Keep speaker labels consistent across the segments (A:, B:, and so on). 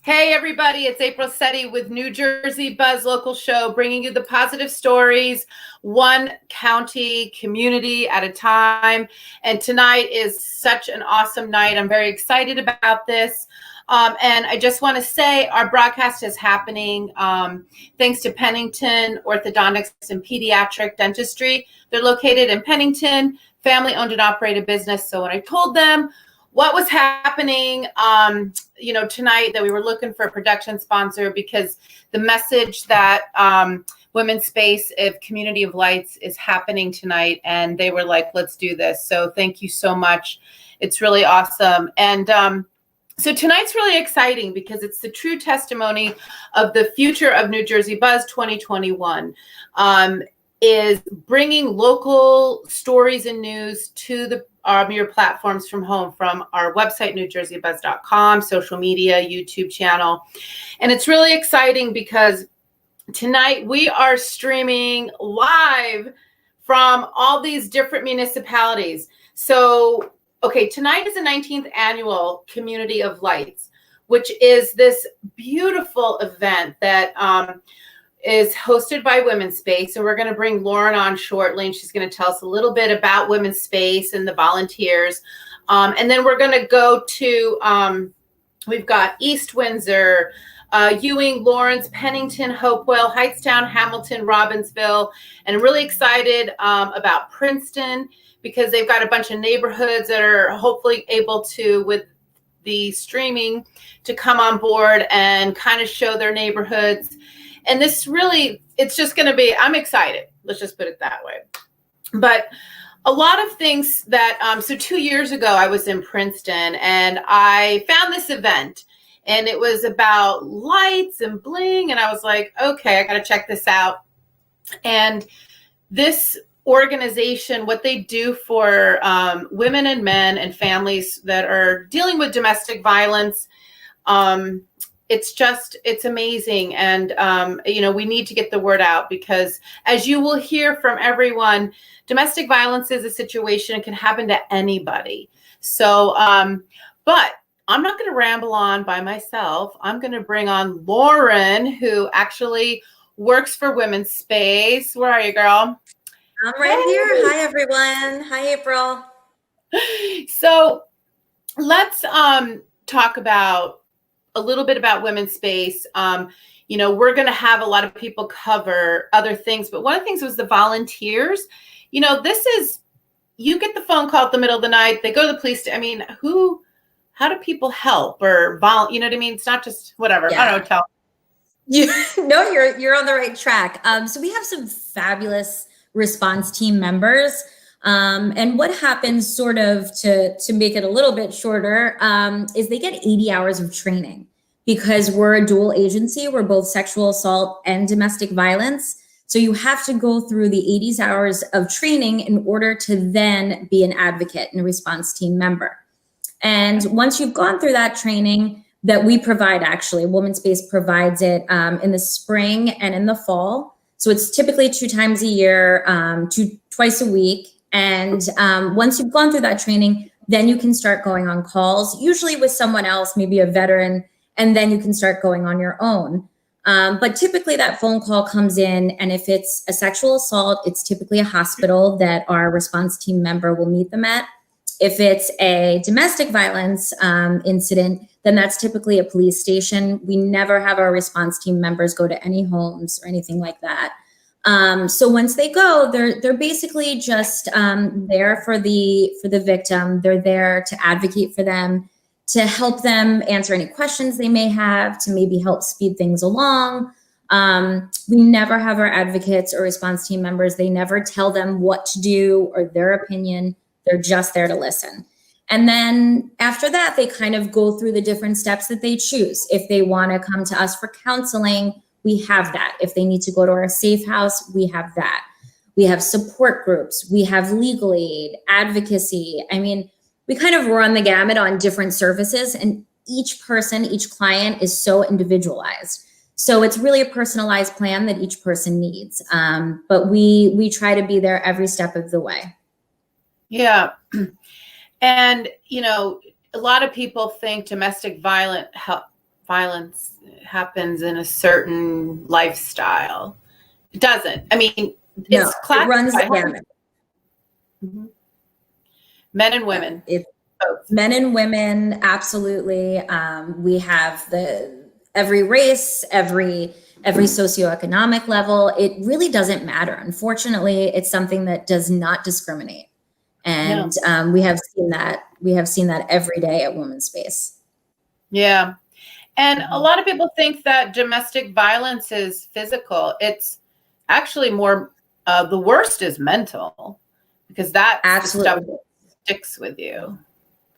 A: Hey, everybody, it's April Setti with New Jersey Buzz Local Show, bringing you the positive stories, one county, community at a time. And tonight is such an awesome night. I'm very excited about this. And I just want to say our broadcast is happening thanks to Pennington Orthodontics and Pediatric Dentistry. They're located in Pennington, family-owned and operated business. So when I told them what was happening, tonight, that we were looking for a production sponsor, because the message that Women's Space of Community of Lights is happening tonight, and they were like, let's do this. So thank you so much. It's really awesome. And so tonight's really exciting because it's the true testimony of the future of New Jersey Buzz 2021. Is bringing local stories and news to your platforms from home, from our website, newjerseybuzz.com, social media, YouTube channel. And it's really exciting because tonight we are streaming live from all these different municipalities. So, okay, tonight is the 19th annual Community of Lights, which is this beautiful event that is hosted by Women's Space. And we're going to bring Lauren on shortly, and she's going to tell us a little bit about Women's Space and the volunteers. And then we're going to go to, we've got East Windsor, Ewing, Lawrence, Pennington, Hopewell, Hightstown, Hamilton, Robbinsville. And I'm really excited about Princeton, because they've got a bunch of neighborhoods that are hopefully able to, with the streaming, to come on board and kind of show their neighborhoods. And this really, it's just going to be, I'm excited. Let's just put it that way. But a lot of things that, so 2 years ago, I was in Princeton and I found this event, and it was about lights and bling. And I was like, okay, I got to check this out. And this organization, what they do for women and men and families that are dealing with domestic violence, it's amazing. And, we need to get the word out, because as you will hear from everyone, domestic violence is a situation that can happen to anybody. So, but I'm not going to ramble on by myself. I'm going to bring on Lauren, who actually works for Women's Space. Where are you, girl?
B: I'm right here. Hi, everyone. Hi, April.
A: So let's talk about a little bit about Women's Space. We're going to have a lot of people cover other things, but one of the things was the volunteers. This is, you get the phone call at the middle of the night, they go to the police. How do people help or you know what I mean? It's not just whatever. Yeah. I don't know. Tell.
B: No, you're on the right track. So we have some fabulous response team members. And what happens, sort of to make it a little bit shorter, is they get 80 hours of training, because we're a dual agency. We're both sexual assault and domestic violence. So you have to go through the 80 hours of training in order to then be an advocate and a response team member. And once you've gone through that training that we provide, actually, Women's Space provides it in the spring and in the fall. So it's typically 2 times a year, twice a week. And once you've gone through that training, then you can start going on calls, usually with someone else, maybe a veteran, and then you can start going on your own. But typically that phone call comes in, and if it's a sexual assault, it's typically a hospital that our response team member will meet them at. If it's a domestic violence incident, then that's typically a police station. We never have our response team members go to any homes or anything like that. So once they go, they're basically just there for the victim. They're there to advocate for them, to help them answer any questions they may have, to maybe help speed things along. We never have our advocates or response team members. They never tell them what to do or their opinion. They're just there to listen. And then after that, they kind of go through the different steps that they choose. If they want to come to us for counseling, we have that. If they need to go to our safe house, we have that. We have support groups. We have legal aid, advocacy. I mean, we kind of run the gamut on different services, and each person, each client is so individualized. So it's really a personalized plan that each person needs. But we try to be there every step of the way.
A: Yeah. And, a lot of people think domestic violence violence happens in a certain lifestyle. It doesn't. I mean,
B: No,
A: it's
B: it runs the
A: classified.
B: gamut.
A: Mhm. Men and women.
B: It's
A: Both.
B: men and women, absolutely. We have every race, every socioeconomic level. It really doesn't matter. Unfortunately, it's something that does not discriminate, and we have seen that. We have seen that every day at Women's Space.
A: Yeah, and a lot of people think that domestic violence is physical. It's actually more. The worst is mental, because that's the stuff that sticks with you.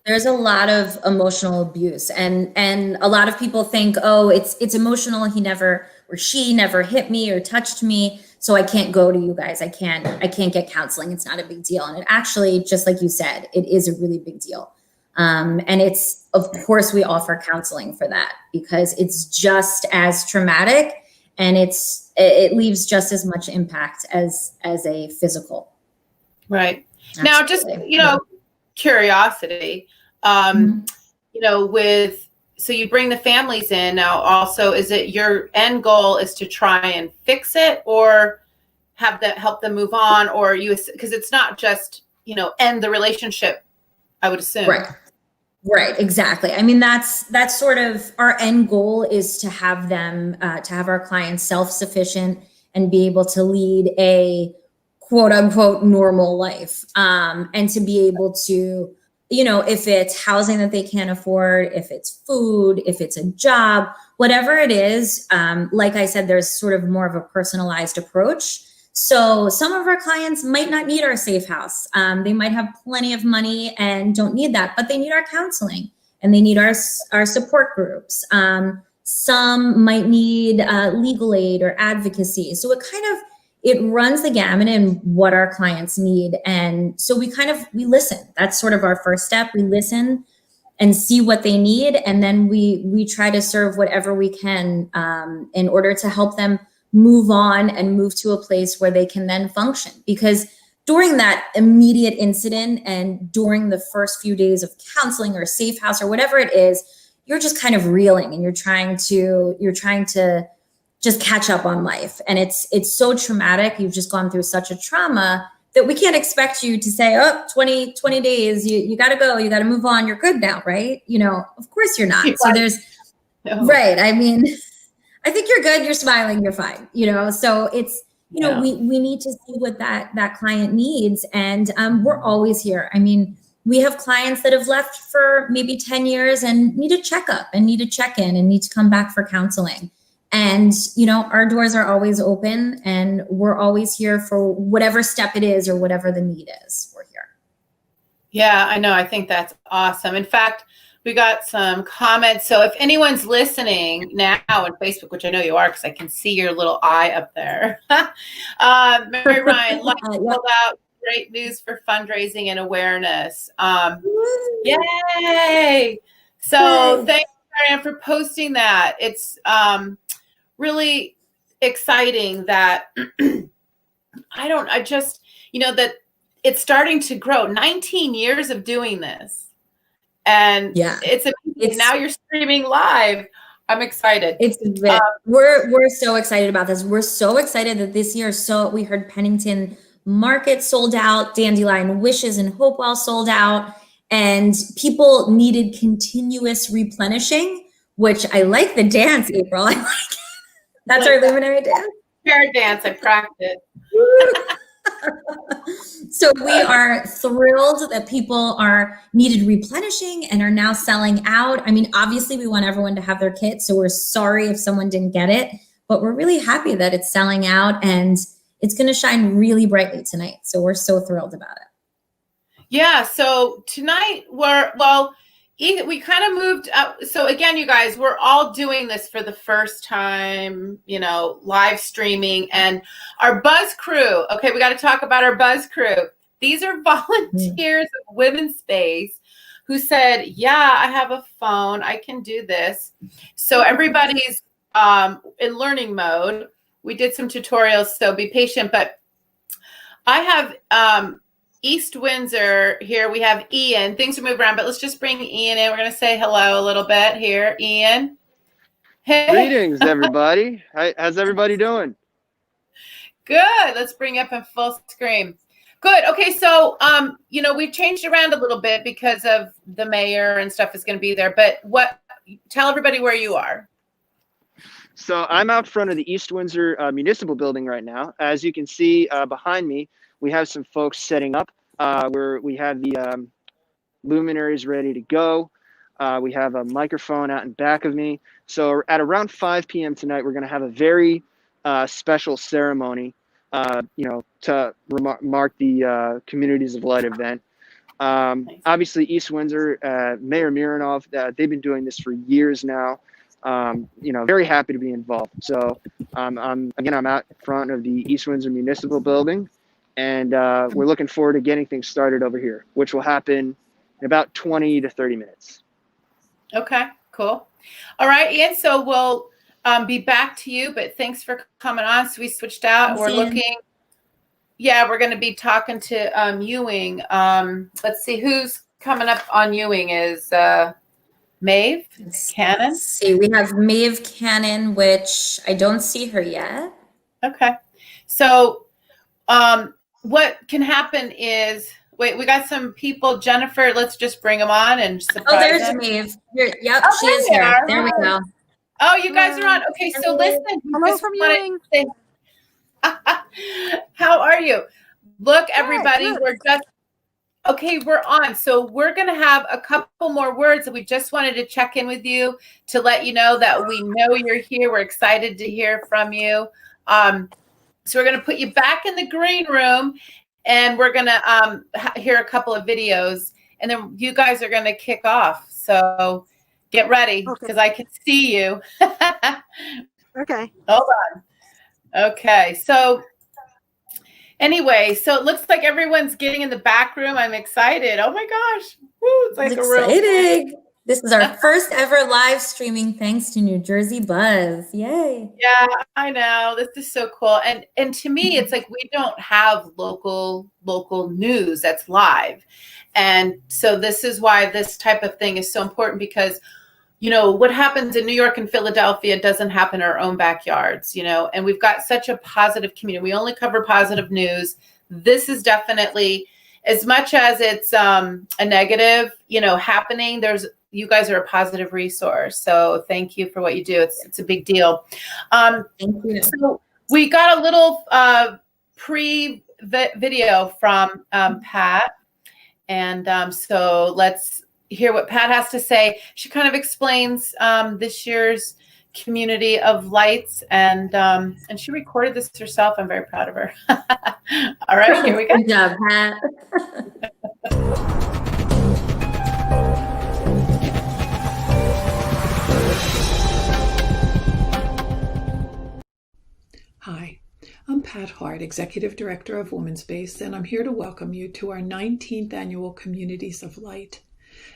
B: There's a lot of emotional abuse, and a lot of people think, oh, it's emotional. He never, or she never hit me or touched me, so I can't go to you guys. I can't get counseling. It's not a big deal. And it actually, just like you said, it is a really big deal. And it's, of course, we offer counseling for that, because it's just as traumatic, and it leaves just as much impact as a physical.
A: Right.
B: Absolutely.
A: Now, just, curiosity, so you bring the families in now. Also, is it your end goal is to try and fix it, or help them move on, or because it's not just, end the relationship, I would assume.
B: Right, exactly. I mean, that's sort of our end goal, is to have them, to have our clients self-sufficient and be able to lead a quote unquote normal life, and to be able to, if it's housing that they can't afford, if it's food, if it's a job, whatever it is, like I said, there's sort of more of a personalized approach. So some of our clients might not need our safe house. They might have plenty of money and don't need that, but they need our counseling, and they need our support groups. Some might need legal aid or advocacy. So it runs the gamut in what our clients need. And so we listen. That's sort of our first step. We listen and see what they need. And then we try to serve whatever we can, in order to help them move on and move to a place where they can then function. Because during that immediate incident and during the first few days of counseling or safe house or whatever it is, you're just kind of reeling, and you're trying to just catch up on life. And it's so traumatic. You've just gone through such a trauma that we can't expect you to say, oh, 20 days, you got to go, you got to move on, you're good now, right? Of course you're not. So there's, right. I mean, I think you're good, you're smiling, you're fine, so it's, we need to see what that client needs. And we're always here. I mean, we have clients that have left for maybe 10 years and need a checkup and need a check-in and need to come back for counseling. And, our doors are always open, and we're always here for whatever step it is or whatever the need is. We're here.
A: Yeah, I know. I think that's awesome. In fact, we got some comments. So if anyone's listening now on Facebook, which I know you are, because I can see your little eye up there. Mary Ryan, pulled out, great news for fundraising and awareness. Yay! So thanks, Marianne, for posting that. It's really exciting that that it's starting to grow. 19 years of doing this. And it's now you're streaming live. I'm excited.
B: We're so excited about this. We're so excited that this year, we heard Pennington Market sold out, Dandelion Wishes and Hopewell sold out, and people needed continuous replenishing, which I like the dance, April. I like it. That's our luminary dance.
A: Fair dance. I practiced.
B: So we are thrilled that people needed replenishing and are now selling out. I mean, obviously we want everyone to have their kit, so we're sorry if someone didn't get it, but we're really happy that it's selling out, and it's going to shine really brightly tonight. So we're so thrilled about it.
A: Yeah. So tonight we kind of moved up. So again, you guys, we're all doing this for the first time, live streaming, and our Buzz crew. Okay. We got to talk about our Buzz crew. These are volunteers of Women's Space who said, yeah, I have a phone. I can do this. So everybody's in learning mode. We did some tutorials, so be patient, but I have, East Windsor here. We have Ian. Things are moving around, but let's just bring Ian in. We're going to say hello a little bit here. Ian. Hey,
C: Greetings, everybody. How's everybody doing?
A: good. Let's bring up in full screen. Good. Okay, so we've changed around a little bit because of the mayor and stuff is going to be there. But tell everybody where you are.
C: So I'm out front of the East Windsor Municipal Building right now. As you can see behind me, we have some folks setting up where we have the luminaries ready to go. We have a microphone out in back of me. So at around 5 p.m. tonight, we're going to have a very special ceremony, to mark the Communities of Light event.
A: Nice.
C: Obviously, East Windsor, Mayor Mironov, they've been doing this for years now. Very happy to be involved. So I'm out front of the East Windsor Municipal Building, and we're looking forward to getting things started over here, which will happen in about 20 to 30 minutes.
A: Okay, cool. All right, Ian, so we'll be back to you, but thanks for coming on. So we switched out. We're looking. Yeah, we're going to be talking to Ewing. Let's see who's coming up on Ewing is Maeve Cannon.
B: Let's see, we have Maeve Cannon, which I don't see her yet.
A: Okay. So what can happen is, wait, we got some people. Jennifer, let's just bring them on and surprise
B: there's
A: them.
B: Maeve. Yep, she is here. There we go.
A: Oh, you guys are on. Okay, so listen.
D: Hello from Ewing.
A: How are you? Look, everybody,
D: Good.
A: we're on. So we're going to have a couple more words that we just wanted to check in with you to let you know that we know you're here. We're excited to hear from you. So we're going to put you back in the green room and we're going to hear a couple of videos and then you guys are going to kick off. So get ready because I can see you.
D: Okay.
A: Hold on. Okay. So anyway, so it looks like everyone's getting in the back room. I'm excited. Oh my gosh. Woo, it's like
B: exciting. This is our first ever live streaming thanks to New Jersey Buzz. Yay.
A: Yeah, I know. This is so cool. And to me, it's like we don't have local news that's live. And so this is why this type of thing is so important because what happens in New York and Philadelphia doesn't happen in our own backyards, and we've got such a positive community. We only cover positive news. This is definitely, as much as it's a negative, happening, you guys are a positive resource. So thank you for what you do. It's a big deal.
B: Thank you.
A: So we got a little pre-video from Pat. And so let's hear what Pat has to say. She kind of explains this year's Community of Lights, and she recorded this herself. I'm very proud of her. All right, here we go.
B: Good job, Pat.
E: Hi, I'm Pat Hart, Executive Director of Women's Base, and I'm here to welcome you to our 19th annual Communities of Light.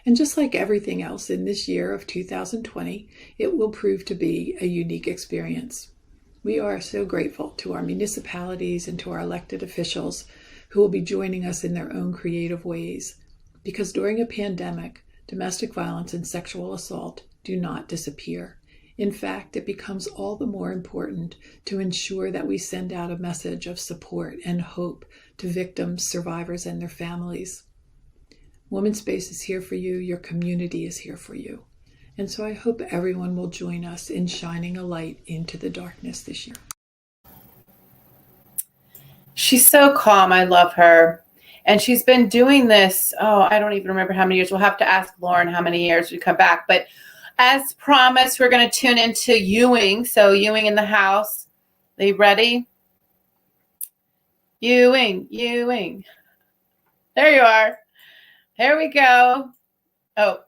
E: And just like everything else in this year of 2020, it will prove to be a unique experience. We are so grateful to our municipalities and to our elected officials who will be joining us in their own creative ways. Because during a pandemic, domestic violence and sexual assault do not disappear. In fact, it becomes all the more important to ensure that we send out a message of support and hope to victims, survivors, and their families. Women's Base is here for you. Your community is here for you. And so I hope everyone will join us in shining a light into the darkness this year.
A: She's so calm. I love her. And she's been doing this, I don't even remember how many years. We'll have to ask Lauren how many years we come back. But as promised, we're going to tune into Ewing. So Ewing in the house. Are you ready? Ewing. There you are. Here we go. Oh,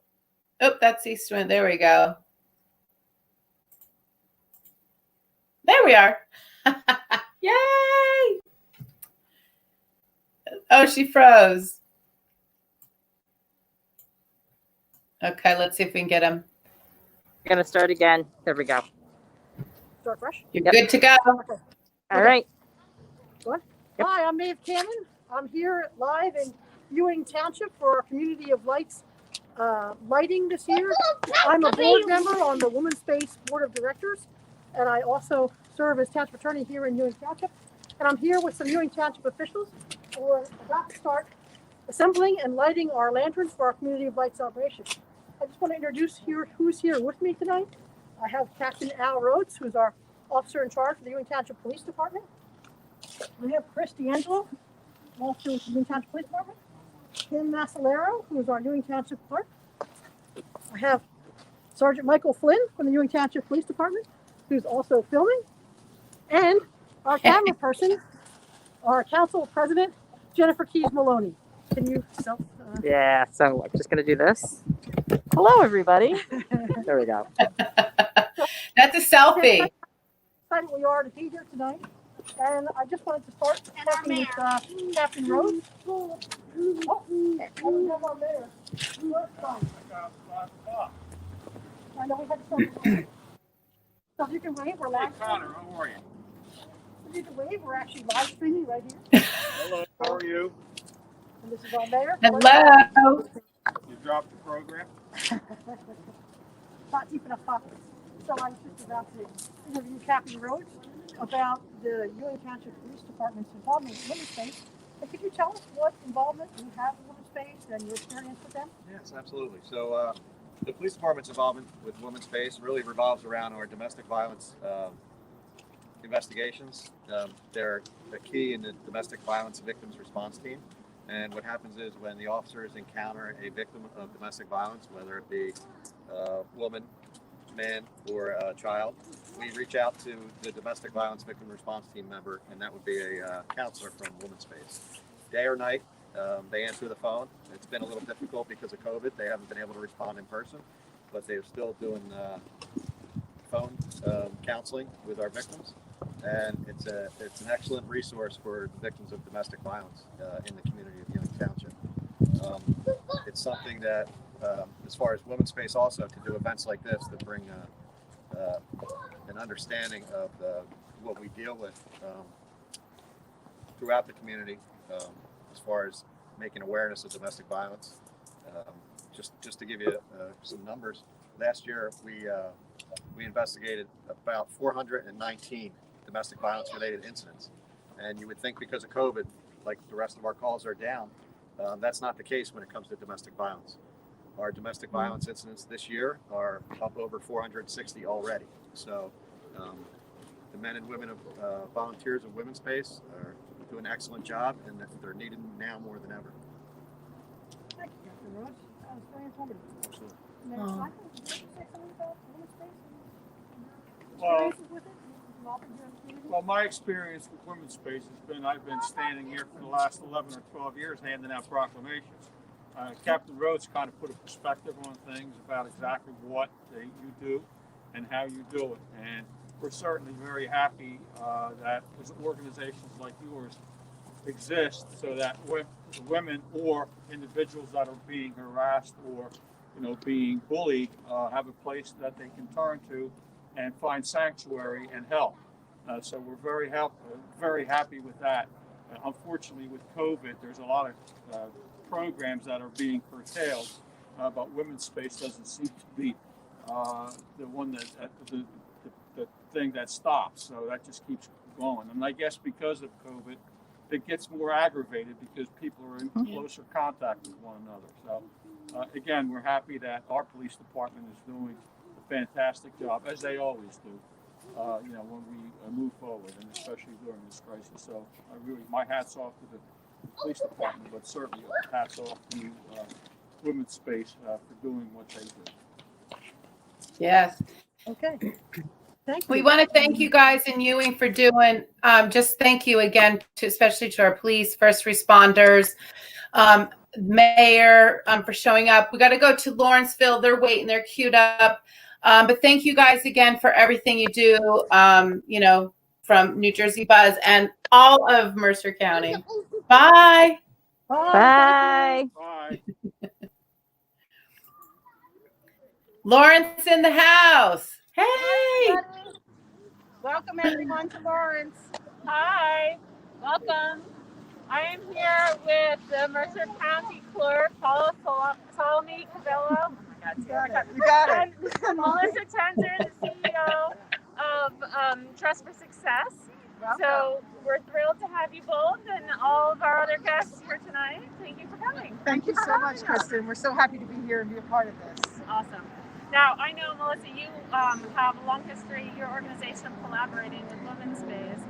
A: that's Eastwind. There we go. There we are. Yay! Oh, she froze. Okay, let's see if we can get him.
F: We're going to start again. There we go.
D: Start fresh.
A: You're good to go.
D: Okay.
F: All right.
D: What?
F: Yep.
D: Hi, I'm Maeve Cannon. I'm here live in Ewing Township for our Community of Lights lighting this year. I'm a board member on the Women's Space Board of Directors, and I also serve as township attorney here in Ewing Township. And I'm here with some Ewing Township officials who are about to start assembling and lighting our lanterns for our Community of Light celebration. I just want to introduce who's here with me tonight. I have Captain Al Rhodes, who's our officer in charge of the Ewing Township Police Department. We have Chris D'Angelo, officer with the Ewing Township Police Department. Tim Masalero, who is our Ewing Township clerk. I have Sergeant Michael Flynn from the Ewing Township Police Department, who's also filming. And our camera person, our council president, Jennifer Keys Maloney. Can you self?
F: Yeah, so I'm just going to do this. Hello, everybody. There we go.
A: That's a selfie.
D: Excited we are to be here tonight. And I just wanted to start talking with Captain Rhodes. Oh, we have our mayor. I know we had to start. So if you can wave, we're live.
G: Connor, how are you?
D: If you can wave, we're actually live streaming right here.
G: Hello, how are you?
D: And this is our mayor.
A: Hello.
G: You dropped the program?
D: Not keeping up pockets. So I was just about to interview Captain Rhodes about the Ewing Township Police Department's involvement with Women's Space. And could you tell us what involvement you have with Women's Space and your experience with them?
H: Yes, absolutely. So the police department's involvement with Women's Space really revolves around our domestic violence investigations. They're a key in the domestic violence victims response team. And what happens is when the officers encounter a victim of domestic violence, whether it be a woman, man, or a child, we reach out to the domestic violence victim response team member, and that would be a counselor from Women's Space. Day or night, they answer the phone. It's been a little difficult because of COVID. They haven't been able to respond in person, but they're still doing phone counseling with our victims. And it's an excellent resource for the victims of domestic violence in the community of Ewing Township. It's something that, as far as Women's Space, also to do events like this to bring an understanding of what we deal with throughout the community, as far as making awareness of domestic violence. Just to give you some numbers, last year we investigated about 419 domestic violence related incidents. And you would think because of COVID, like the rest of our calls are down, that's not the case when it comes to domestic violence. Our domestic violence incidents this year are up over 460 already. So the men and women of volunteers of Women's Space are doing an excellent job, and they're needed now more than ever.
D: Thank you, Captain Rhodes. That was very informative.
H: Absolutely.
D: Mayor
A: Oh.
D: Michael, would you like to say something about Women's Space and your
G: Well-
D: experiences with it? Involvement here in the community?
G: Well, my experience with Women's Space has been, I've been standing here for the last 11 or 12 years handing out proclamations. Captain Rhodes kind of put a perspective on things about exactly what you do and how you do it. And we're certainly very happy that organizations like yours exist so that women or individuals that are being harassed or being bullied have a place that they can turn to and find sanctuary and help. So we're very happy with that. Unfortunately, with COVID, there's a lot of programs that are being curtailed, but Women's Space doesn't seem to be the one the thing that stops. So that just keeps going. And I guess because of COVID, it gets more aggravated because people are in closer contact with one another. So again, we're happy that our police department is doing a fantastic job, as they always do. When we move forward, and especially during this crisis. So my hat's off to the police department, but certainly hats off to Women's Space for doing what they do.
A: Yes.
D: Okay. Thank you.
A: We want to thank you guys in Ewing for doing, just thank you again, especially to our police, first responders, mayor, for showing up. We got to go to Lawrenceville. They're waiting. They're queued up. But thank you guys again for everything you do, from New Jersey Buzz and all of Mercer County. Bye.
F: Bye.
G: Bye.
A: Lawrence in the house. Hey.
I: Welcome everyone to Lawrence. Hi, welcome. I am here with with the Mercer County Clerk, Paula Ptolemy Cavello.
D: You got it.
I: And Melissa Tenzer, the CEO of Trust for Success.
D: Welcome.
I: So we're thrilled to have you both and all of our other guests here tonight. Thank you for coming.
D: Thank you so much, Kristen. We're so happy to be here and be a part of this.
I: Awesome. Now, I know, Melissa, you have a long history, your organization collaborating with Women's Space.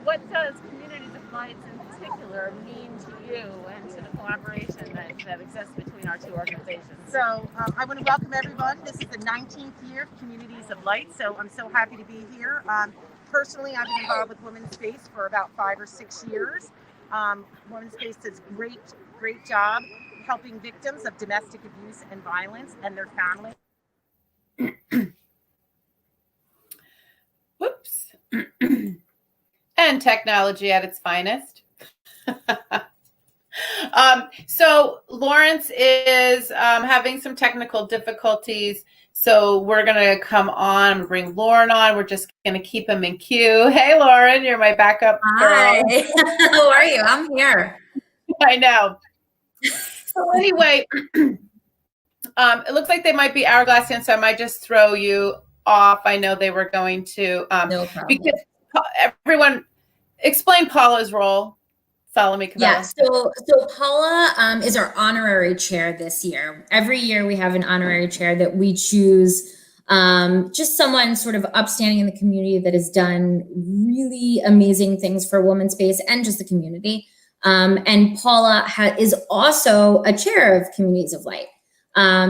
I: What does Communities of Lights in particular mean to you and to the collaboration that exists between our two organizations?
J: So I want to welcome everyone. This is the 19th year of Communities of Light, so I'm so happy to be here. Personally, I've been involved with Women's Space for about 5 or 6 years. Women's Space does great job helping victims of domestic abuse and violence and their families.
A: Whoops. And technology at its finest. So Lawrence is having some technical difficulties. So we're going to come on. I'm going to bring Lauren on. We're just going to keep him in queue. Hey, Lauren, you're my backup
B: Hi.
A: girl.
B: How are you? I'm here.
A: I know. So anyway, it looks like they might be hourglass in, so I might just throw you off. I know they were going to.
B: No problem.
A: Because everyone, explain Paula's role. Salome Cavello.
B: Yeah, so Paula is our honorary chair this year. Every year we have an honorary chair that we choose, just someone sort of upstanding in the community that has done really amazing things for Women's Space and just the community. And Paula is also a chair of Communities of Light.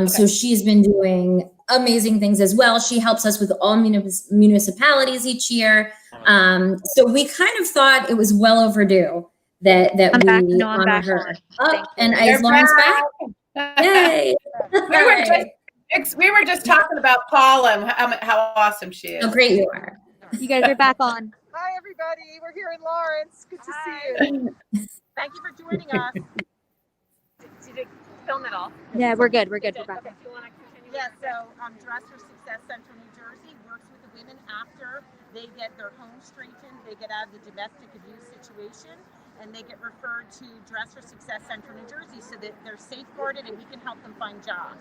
B: So she's been doing amazing things as well. She helps us with all municipalities each year. So we kind of thought it was well overdue that we honor her. And is Lawrence back? Yay!
A: We were just talking about Paula and how awesome she is.
B: How great you are.
K: You guys are back on.
J: Hi, everybody. We're here in Lawrence. Good to see you. Thank you for joining us.
I: Did you film it all?
K: Yeah, we're good. We're good. We're back.
I: Okay, do you want to continue?
J: Yeah, so Dress for Success Central New Jersey works with the women after they get their home straightened, they get out of the domestic abuse situation, and they get referred to Dress for Success Central New Jersey so that they're safeguarded and we can help them find jobs.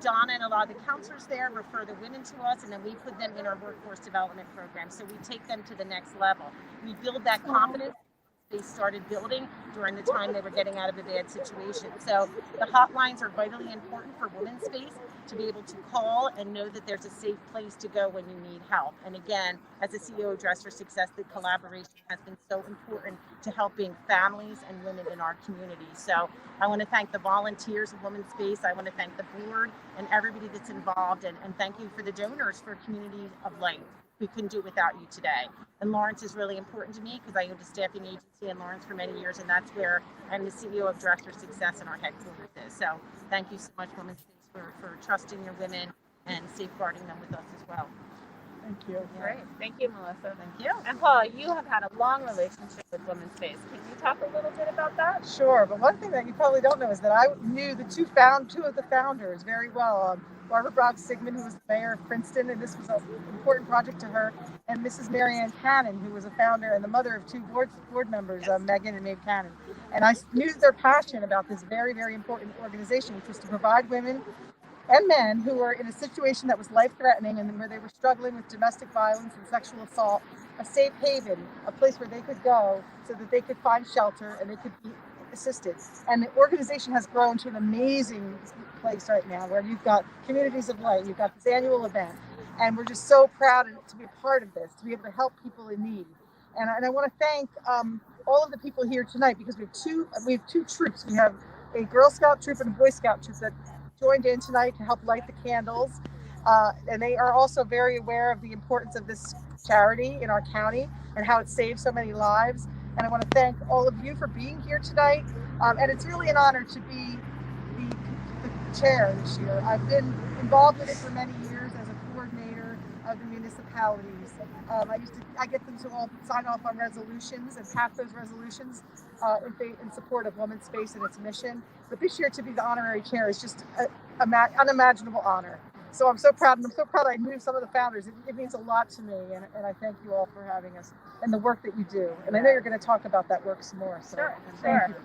J: Donna and a lot of the counselors there refer the women to us, and then we put them in our workforce development program. So we take them to the next level. We build that confidence they started building during the time they were getting out of a bad situation. So the hotlines are vitally important for Women's Space to be able to call and know that there's a safe place to go when you need help. And again, as a CEO of Dress for Success, the collaboration has been so important to helping families and women in our community. So I want to thank the volunteers of Women's Space. I want to thank the board and everybody that's involved. And thank you for the donors for Community of Light. We couldn't do it without you today. And Lawrence is really important to me because I owned a staffing agency in Lawrence for many years, and that's where I'm the CEO of Dress for Success and our headquarters is. So thank you so much, Women's Space, for trusting your women and safeguarding them with us as well.
D: Thank you.
I: Great. Thank you, Melissa.
J: Thank you.
I: And Paula, you have had a long relationship with Women's Space. Can you talk a little bit about that?
D: Sure, but one thing that you probably don't know is that I knew the two of the founders very well. Barbara Brock Sigmund, who was the mayor of Princeton, and this was an important project to her, and Mrs. Marianne Cannon, who was a founder and the mother of two board members, Megan and Maeve Cannon. And I knew their passion about this very, very important organization, which was to provide women and men who were in a situation that was life-threatening and where they were struggling with domestic violence and sexual assault, a safe haven, a place where they could go so that they could find shelter and they could be assisted. And the organization has grown to an amazing place right now where you've got Communities of Light, you've got this annual event, and we're just so proud to be a part of this, to be able to help people in need. And I want to thank all of the people here tonight because we have two troops. We have a Girl Scout troop and a Boy Scout troop that joined in tonight to help light the candles. And they are also very aware of the importance of this charity in our county and how it saves so many lives. And I want to thank all of you for being here tonight. And it's really an honor to be the chair this year. I've been involved with it for many years as a coordinator of the municipalities. I get them to all sign off on resolutions and pass those resolutions in support of Women's Space and its mission. But this year to be the honorary chair is just an unimaginable honor. So I'm so proud, and I'm so proud I knew some of the founders. It means a lot to me, and I thank you all for having us and the work that you do. And I know you're going to talk about that work some more. So
J: Sure.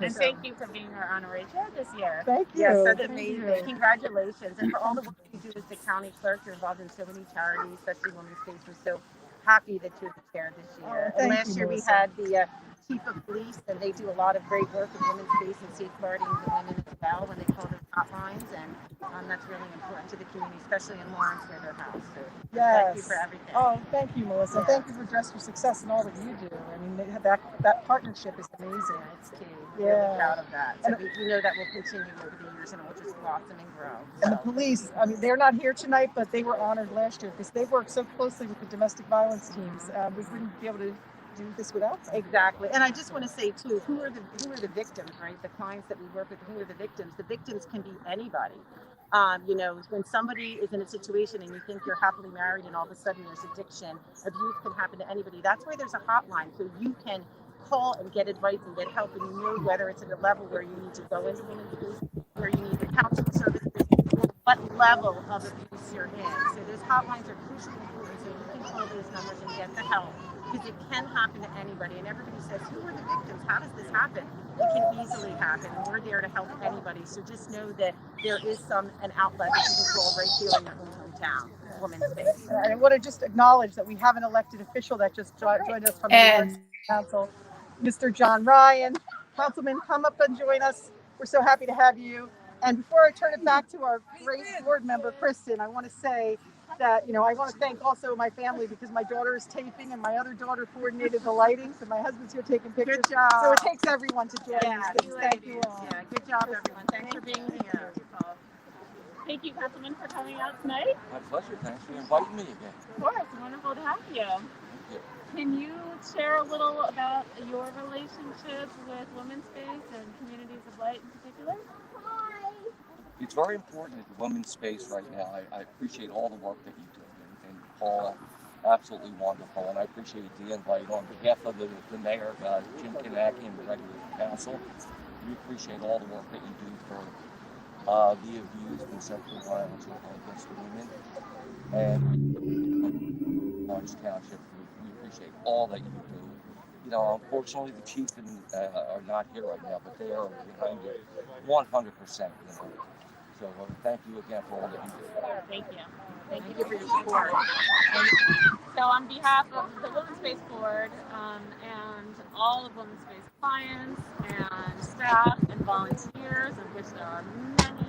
J: And thank you for being our honorary chair this year.
D: Thank you.
J: Yes, that's
D: Thank
J: amazing.
D: you.
J: Congratulations. And for all the work you do as the county clerk, you're involved in so many charities, especially Women's Space. We're so happy that you're the chair this year.
D: Oh,
J: And
D: thank
J: last
D: you,
J: year we
D: Melissa.
J: had the chief of police, and they do a lot of great work in women's space and safeguarding the women as well when they call those hotlines. And that's really important to the community, especially in Lawrence where they're housed. So thank you for everything.
D: Oh, thank you, Melissa.
J: Yeah.
D: Thank you for Dress for Success and all that you do. I mean, that partnership is amazing.
J: It's key.
D: Yeah.
J: Really proud of that. So
D: And-
J: we know that will continue over the years and it will just blossom and grow.
D: And the
J: So,
D: police, I mean, they're not here tonight, but they were honored last year because they worked so closely with the domestic violence teams. We wouldn't be able to do this without them.
J: exactly. And I just want to say too, who are the victims, right? The clients that we work with, who are the victims? The victims can be anybody. When somebody is in a situation and you think you're happily married and all of a sudden there's addiction, abuse can happen to anybody. That's why there's a hotline, so you can call and get advice and get help, and you know whether it's at a level where you need to go into women's space, where you need the counseling services, or what level of abuse you're in. So those hotlines are crucially important, so you can call those numbers and get the help, because it can happen to anybody. And everybody says, who are the victims? How does this happen? It can easily happen, and we're there to help anybody. So just know that there is an outlet that you can call right here in your own hometown, Women's Space.
D: And I want to just acknowledge that we have an elected official that just joined us from the
A: And-
D: Lawrence Council, Mr. John Ryan. Councilman, come up and join us. We're so happy to have you. And before I turn it back to our great board member, Kristen, I want to say that, I want to thank also my family, because my daughter is taping and my other daughter coordinated the lighting. So my husband's here taking pictures.
J: Good job.
D: So it takes everyone to join
J: Yeah,
D: these things. Thank you all.
J: Yeah, good job, everyone. Thanks for being here.
I: Thank you, Councilman, for coming out tonight.
L: My pleasure. Thanks for inviting me again.
I: Of course, wonderful to have you. Can you share a little about your relationship with Women's Space and Communities of Light in particular?
L: It's very important at the women's space right now. I appreciate all the work that you do, and Paula, absolutely wonderful. And I appreciate the invite on behalf of the mayor, Jim Kanaki, and the regular council. We appreciate all the work that you do for the abused and sexual violence against women. And Lawrence Township, we appreciate all that you do. Unfortunately, the chief are not here right now, but they are behind you 100%. So thank you again for all that you do.
I: Thank you. Thank you for your support. So on behalf of the Women's Space Board and all of Women's Space clients and staff and volunteers, of which there are many,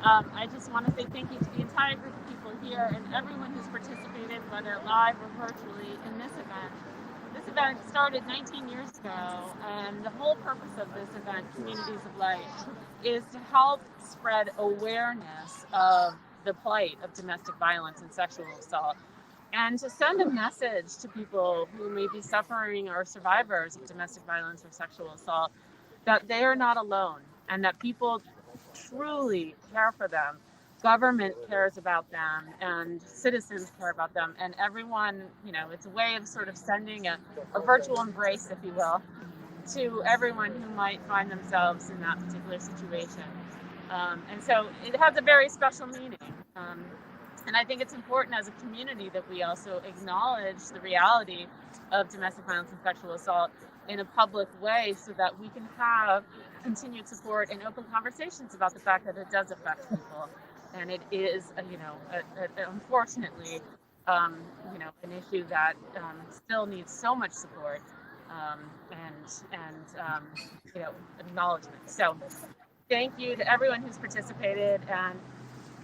I: I just want to say thank you to the entire group of people here and everyone who's participated, whether live or virtually, in this event. This event started 19 years ago, and the whole purpose of this event, Communities of Light, is to help spread awareness of the plight of domestic violence and sexual assault, and to send a message to people who may be suffering or survivors of domestic violence or sexual assault that they are not alone, and that people truly care for them. Government cares about them, and citizens care about them, and everyone, it's a way of sort of sending a virtual embrace, if you will, to everyone who might find themselves in that particular situation. And so it has a very special meaning. And I think it's important as a community that we also acknowledge the reality of domestic violence and sexual assault in a public way, so that we can have continued support and open conversations about the fact that it does affect people. And it is, unfortunately, an issue that still needs so much support and acknowledgement. So thank you to everyone who's participated, and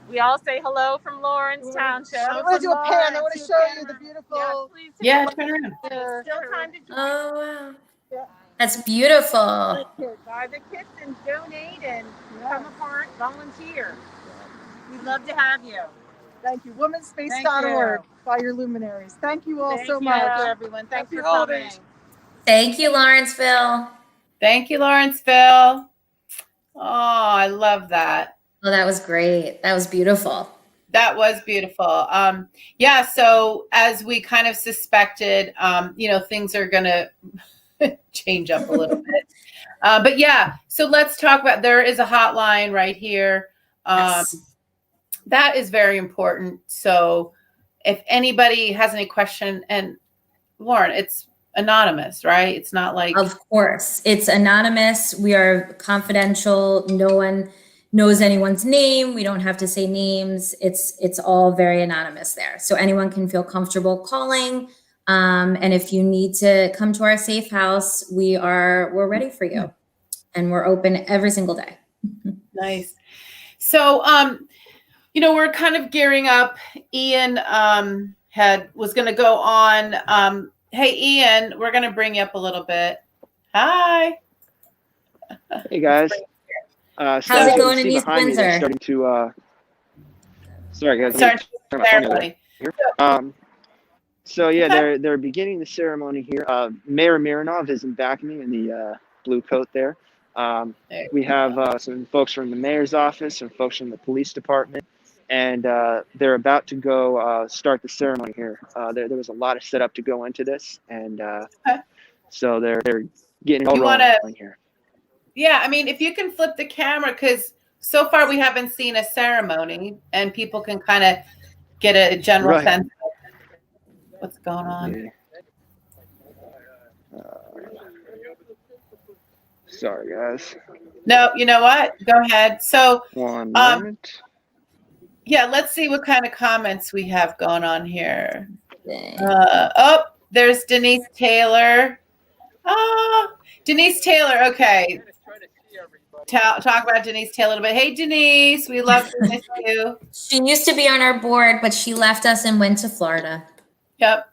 I: we all say hello from Lawrence Township.
D: I want to do a pan. I want to show you the beautiful.
A: Yeah, turn around.
J: Still time to join.
B: Oh, wow.
D: Yeah.
B: That's beautiful.
J: Buy the kits and donate and become a part, volunteer. We'd love to have you.
D: Thank you. Womenspace.org by your luminaries. Thank you all so much.
J: Thank you, everyone. Thanks for
D: Happy
J: coming.
D: holidays.
B: Thank you, Lawrenceville.
A: Thank you, Lawrenceville. Oh, I love that.
B: Oh, that was great. That was beautiful.
A: That was beautiful. Yeah, so as we kind of suspected, things are going to change up a little bit. But yeah, so let's talk about, there is a hotline right here.
B: Yes.
A: that is very important. So if anybody has any question, and Lauren, it's anonymous, right? It's not like.
B: Of course, it's anonymous. We are confidential. No one knows anyone's name. We don't have to say names. It's all very anonymous there. So anyone can feel comfortable calling. And if you need to come to our safe house, we're ready for you. And we're open every single day.
A: Nice. So, we're kind of gearing up. Ian was going to go on. Hey, Ian, we're going to bring you up a little bit. Hi.
C: Hey, guys.
B: How's it going in East Windsor?
C: Starting to, sorry, guys.
A: Ceremony.
C: So yeah, they're beginning the ceremony here. Mayor Mironov is in back of me in the blue coat there. We have some folks from the mayor's office, some folks from the police department, and they're about to go start the ceremony here. There was a lot of setup to go into this, and so they're getting all rolling here.
A: Yeah, I mean, if you can flip the camera, because so far we haven't seen a ceremony, and people can kind of get a general sense of what's going on.
C: Sorry, guys.
A: No, you know what? Go ahead. So,
C: one moment.
A: Yeah, let's see what kind of comments we have going on here. There's Denise Taylor. Denise Taylor. Okay. Talk about Denise Taylor a little bit. Hey, Denise, we love to miss you.
B: She used to be on our board, but she left us and went to Florida.
A: Yep.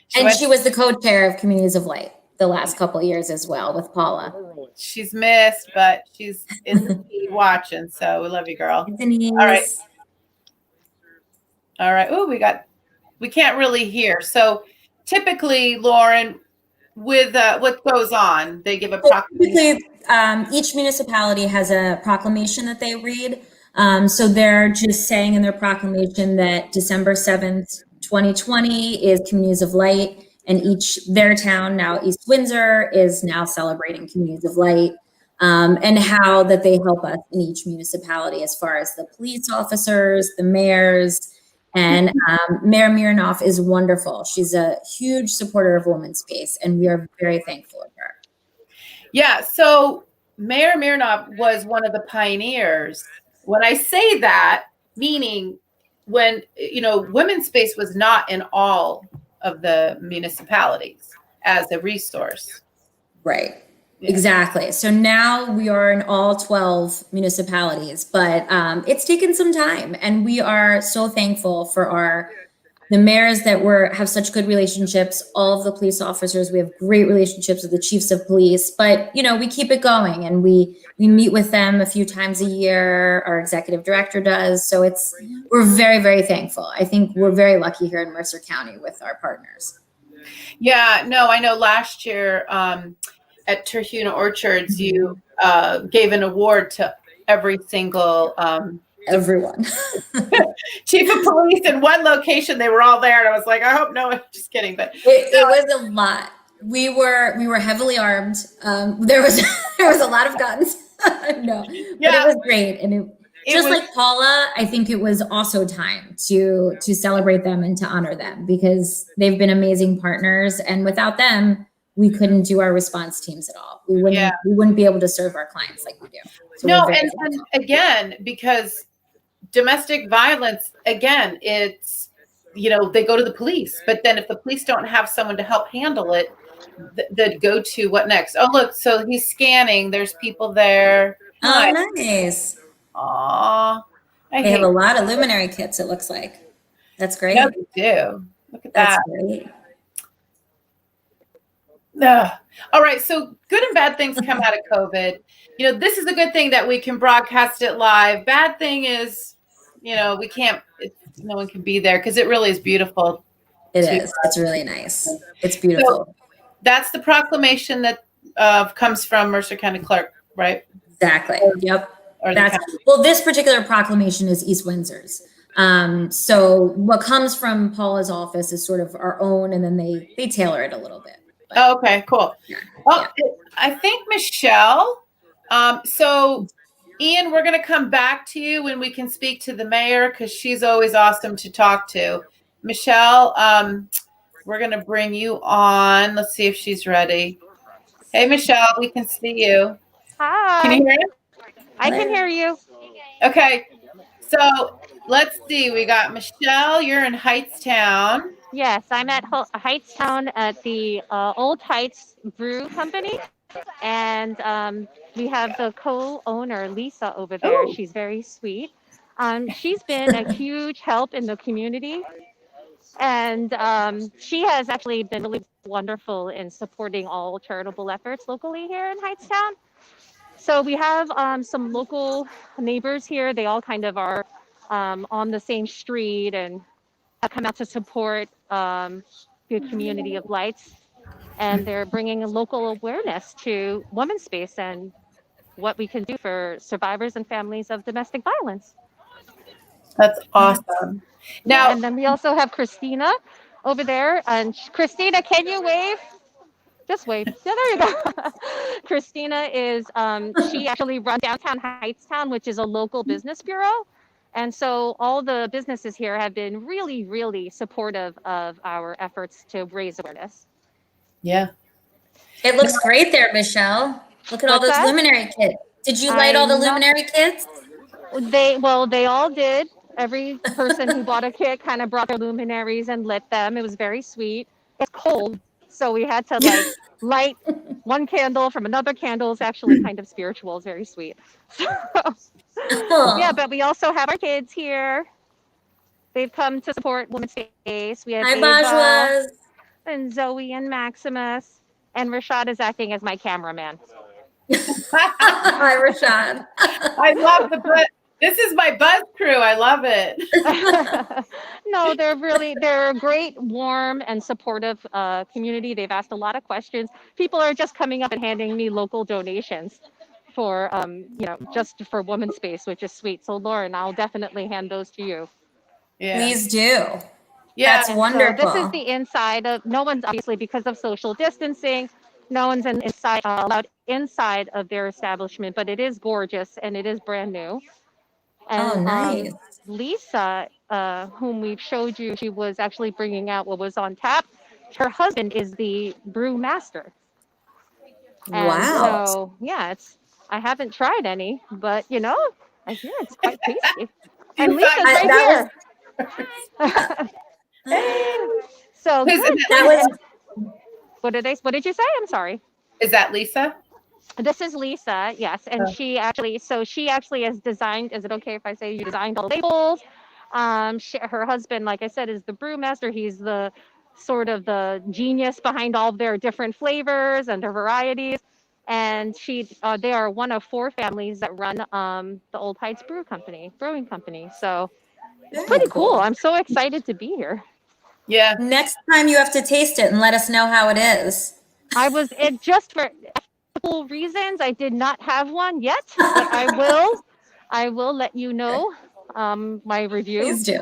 B: She was the co-chair of Communities of Light the last couple of years as well with Paula.
A: She's missed, but she's in the feed watching. So we love you, girl.
B: Denise.
A: All right. Oh, we can't really hear. So typically, Lauren, with what goes on, they give a proclamation.
B: Each municipality has a proclamation that they read. So they're just saying in their proclamation that December 7th, 2020 is Communities of Light, and their town, now East Windsor, is now celebrating Communities of Light, and how that they help us in each municipality as far as the police officers, the mayors, and Mayor Mironov is wonderful. She's a huge supporter of Women's Space, and we are very thankful of her.
A: Yeah, so Mayor Mironov was one of the pioneers. When I say that, meaning when, Women's Space was not in all of the municipalities as a resource.
B: Right. Yeah. Exactly. So now we are in all 12 municipalities, but it's taken some time, and we are so thankful for the mayors that have such good relationships, all of the police officers. We have great relationships with the chiefs of police, but we keep it going, and we meet with them a few times a year. Our executive director does. So we're very, very thankful. I think we're very lucky here in Mercer County with our partners.
A: Yeah, no, I know last year at Terhuna Orchards, you gave an award to every single
B: everyone.
A: Chief of police in one location. They were all there, and I was like, I hope no one. Just kidding, but
B: it was a lot. We were heavily armed. There was a lot of guns. No, yeah, but it was great, and like Paula, I think it was also time to celebrate them and to honor them, because they've been amazing partners, and without them, we couldn't do our response teams at all. We wouldn't be able to serve our clients like we do. So
A: no, and again, because domestic violence, again, it's, they go to the police, but then if the police don't have someone to help handle it, they go to what next? Oh, look, so he's scanning. There's people there.
B: Oh, nice.
A: Aw.
B: They have a lot of luminary kits, it looks like. That's great.
A: Yeah, they do. Look at that.
B: That's great.
A: All right. So good and bad things come out of COVID. This is a good thing that we can broadcast it live. Bad thing is, we can't, no one can be there, because it really is beautiful.
B: It is. It's really nice. It's beautiful.
A: So that's the proclamation that comes from Mercer County Clerk, right?
B: Exactly. Yep. This particular proclamation is East Windsor's. So what comes from Paula's office is sort of our own, and then they tailor it a little bit.
A: Oh, okay, cool. Well, I think Michelle, so Ian, we're going to come back to you when we can speak to the mayor because she's always awesome to talk to. Michelle, we're going to bring you on. Let's see if she's ready. Hey, Michelle, we can see you.
M: Hi.
A: Can you hear us?
M: I can hear you.
A: Okay. So let's see. We got Michelle. You're in Heightstown.
M: Yes, I'm at Heightstown at the Old Heights Brew Company. And we have the co-owner, Lisa, over there.
A: Ooh.
M: She's very sweet. She's been a huge help in the community. And she has actually been really wonderful in supporting all charitable efforts locally here in Heightstown. So we have some local neighbors here. They all kind of are on the same street and have come out to support the community of lights. And they're bringing a local awareness to Women's Space and what we can do for survivors and families of domestic violence.
A: That's awesome. Now,
M: and then we also have Christina over there. And Christina, can you wave? Just wave. Yeah, there you go. Christina is, she actually runs Downtown Heightstown, which is a local business bureau. And so all the businesses here have been really, really supportive of our efforts to raise awareness.
A: Yeah.
B: It looks great there, Michelle. Look at all those luminary kits. Did you light all the luminary kits?
M: They all did. Every person who bought a kit kind of brought their luminaries and lit them. It was very sweet. It's cold, so we had to light one candle from another candle. It's actually kind of spiritual. It's very sweet. Yeah, but we also have our kids here. They've come to support Women's Space. We have Ava and Zoe and Maximus, and Rashad is acting as my cameraman.
B: Hi, Rashad.
A: I love this is my buzz crew. I love it.
M: No, they're a great, warm, and supportive community. They've asked a lot of questions. People are just coming up and handing me local donations for, just for Women's Space, which is sweet. So, Lauren, I'll definitely hand those to you.
A: Yeah.
B: Please do.
A: Yeah,
B: that's wonderful.
M: So this is the inside of. No one's obviously because of social distancing. No one's allowed inside of their establishment, but it is gorgeous and it is brand new. And,
B: nice.
M: Lisa, whom we showed you, she was actually bringing out what was on tap. Her husband is the brew master. And
B: wow.
M: So yeah, I haven't tried any, but I hear it's quite tasty. And Lisa's right here. So what did you say? I'm sorry.
A: Is that Lisa?
M: This is Lisa, yes, and she actually has designed. Is it okay if I say you designed all the labels? Her husband, like I said, is the brewmaster. He's the sort of the genius behind all of their different flavors and their varieties. And they are one of 4 families that run the Old Heights Brewing Company. So it's pretty cool. I'm so excited to be here.
A: Yeah.
B: Next time you have to taste it and let us know how it is.
M: Just for ethical reasons, I did not have one yet, but I will let you know my review.
B: Please do.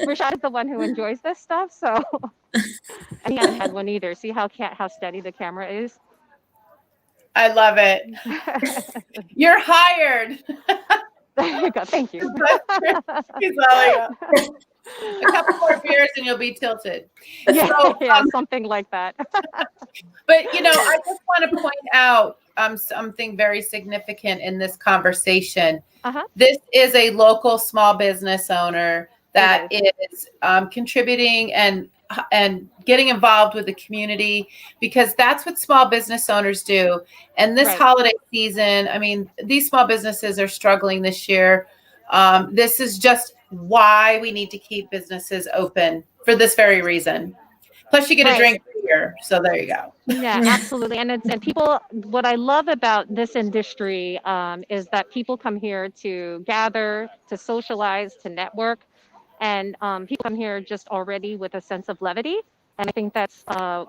M: Rashad is the one who enjoys this stuff, so and he hasn't had one either. See how steady the camera is?
A: I love it. You're hired.
M: There you go. Thank you.
A: A couple more beers and you'll be tilted.
M: Yeah, something like that.
A: But I just want to point out something very significant in this conversation. This is a local small business owner that is contributing and getting involved with the community, because that's what small business owners do. And this holiday season, I mean, these small businesses are struggling this year. This is just why we need to keep businesses open, for this very reason. Plus you get a drink here. So there you go.
M: Yeah, absolutely. And people, what I love about this industry is that people come here to gather, to socialize, to network. And people come here just already with a sense of levity. And I think that's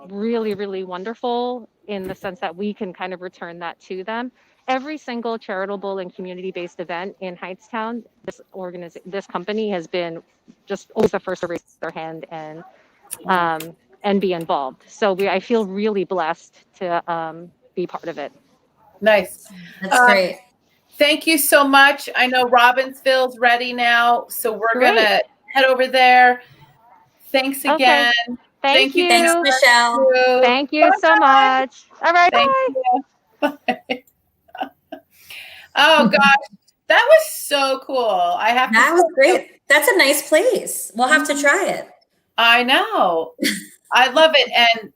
M: really, really wonderful in the sense that we can kind of return that to them. Every single charitable and community-based event in Heightstown, this company has been just always the first to raise their hand and be involved. So I feel really blessed to be part of it.
A: Nice.
B: That's great.
A: Thank you so much. I know Robbinsville's ready now, so we're
M: Great.
A: gonna head over there. Thanks
M: Okay.
A: again.
M: Thank you.
B: Thanks, Michelle.
M: Thank you so much. All right.
A: Thank
M: Bye.
A: you. Oh gosh, that was so cool. I have to
B: That was
A: say,
B: great. That's a nice place. We'll have to try it.
A: I know. I love it. And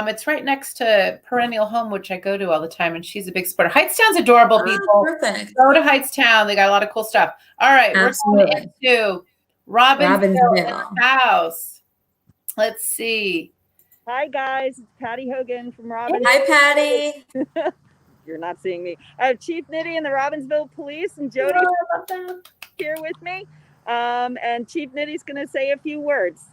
A: it's right next to Perennial Home, which I go to all the time, and she's a big supporter. Heightstown's adorable, people.
B: Perfect.
A: Go to Heightstown. They got a lot of cool stuff. All right, we're going into Robbinsville in the house. Let's see.
N: Hi guys, it's Patty Hogan from Robbinsville.
B: Hi, Patty.
N: You're not seeing me. I have Chief Nitty and the Robbinsville Police and Jody here with me. And Chief Nitty's going to say a few words.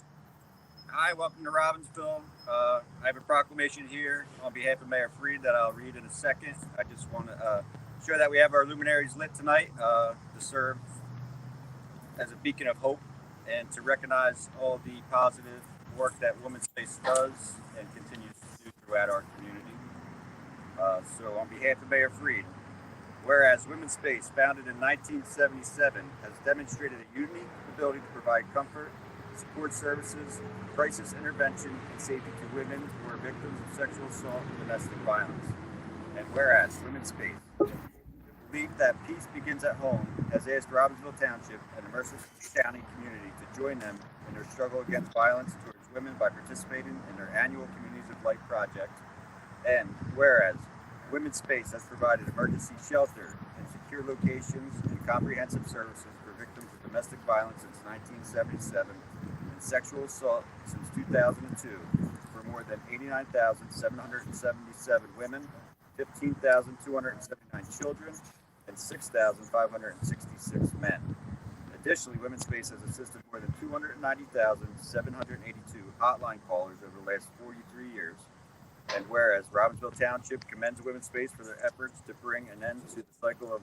O: Hi, welcome to Robbinsville. I have a proclamation here on behalf of Mayor Freed that I'll read in a second. I just want to show that we have our luminaries lit tonight to serve as a beacon of hope and to recognize all the positive work that Women's Space does and continues to do throughout our community. So on behalf of Mayor Freed, whereas Women's Space, founded in 1977, has demonstrated a unique ability to provide comfort, support services, crisis intervention, and safety to women who are victims of sexual assault and domestic violence. And whereas Women's Space believe that peace begins at home, has asked Robbinsville Township and the Mercer County community to join them in their struggle against violence towards women by participating in their annual Communities of Light project. And whereas Women's Space has provided emergency shelter and secure locations and comprehensive services for victims of domestic violence since 1977 and sexual assault since 2002 for more than 89,777 women, 15,279 children, and 6,566 men. Additionally, Women's Space has assisted more than 290,782 hotline callers over the last 43 years. And whereas Robbinsville Township commends Women's Space for their efforts to bring an end to the cycle of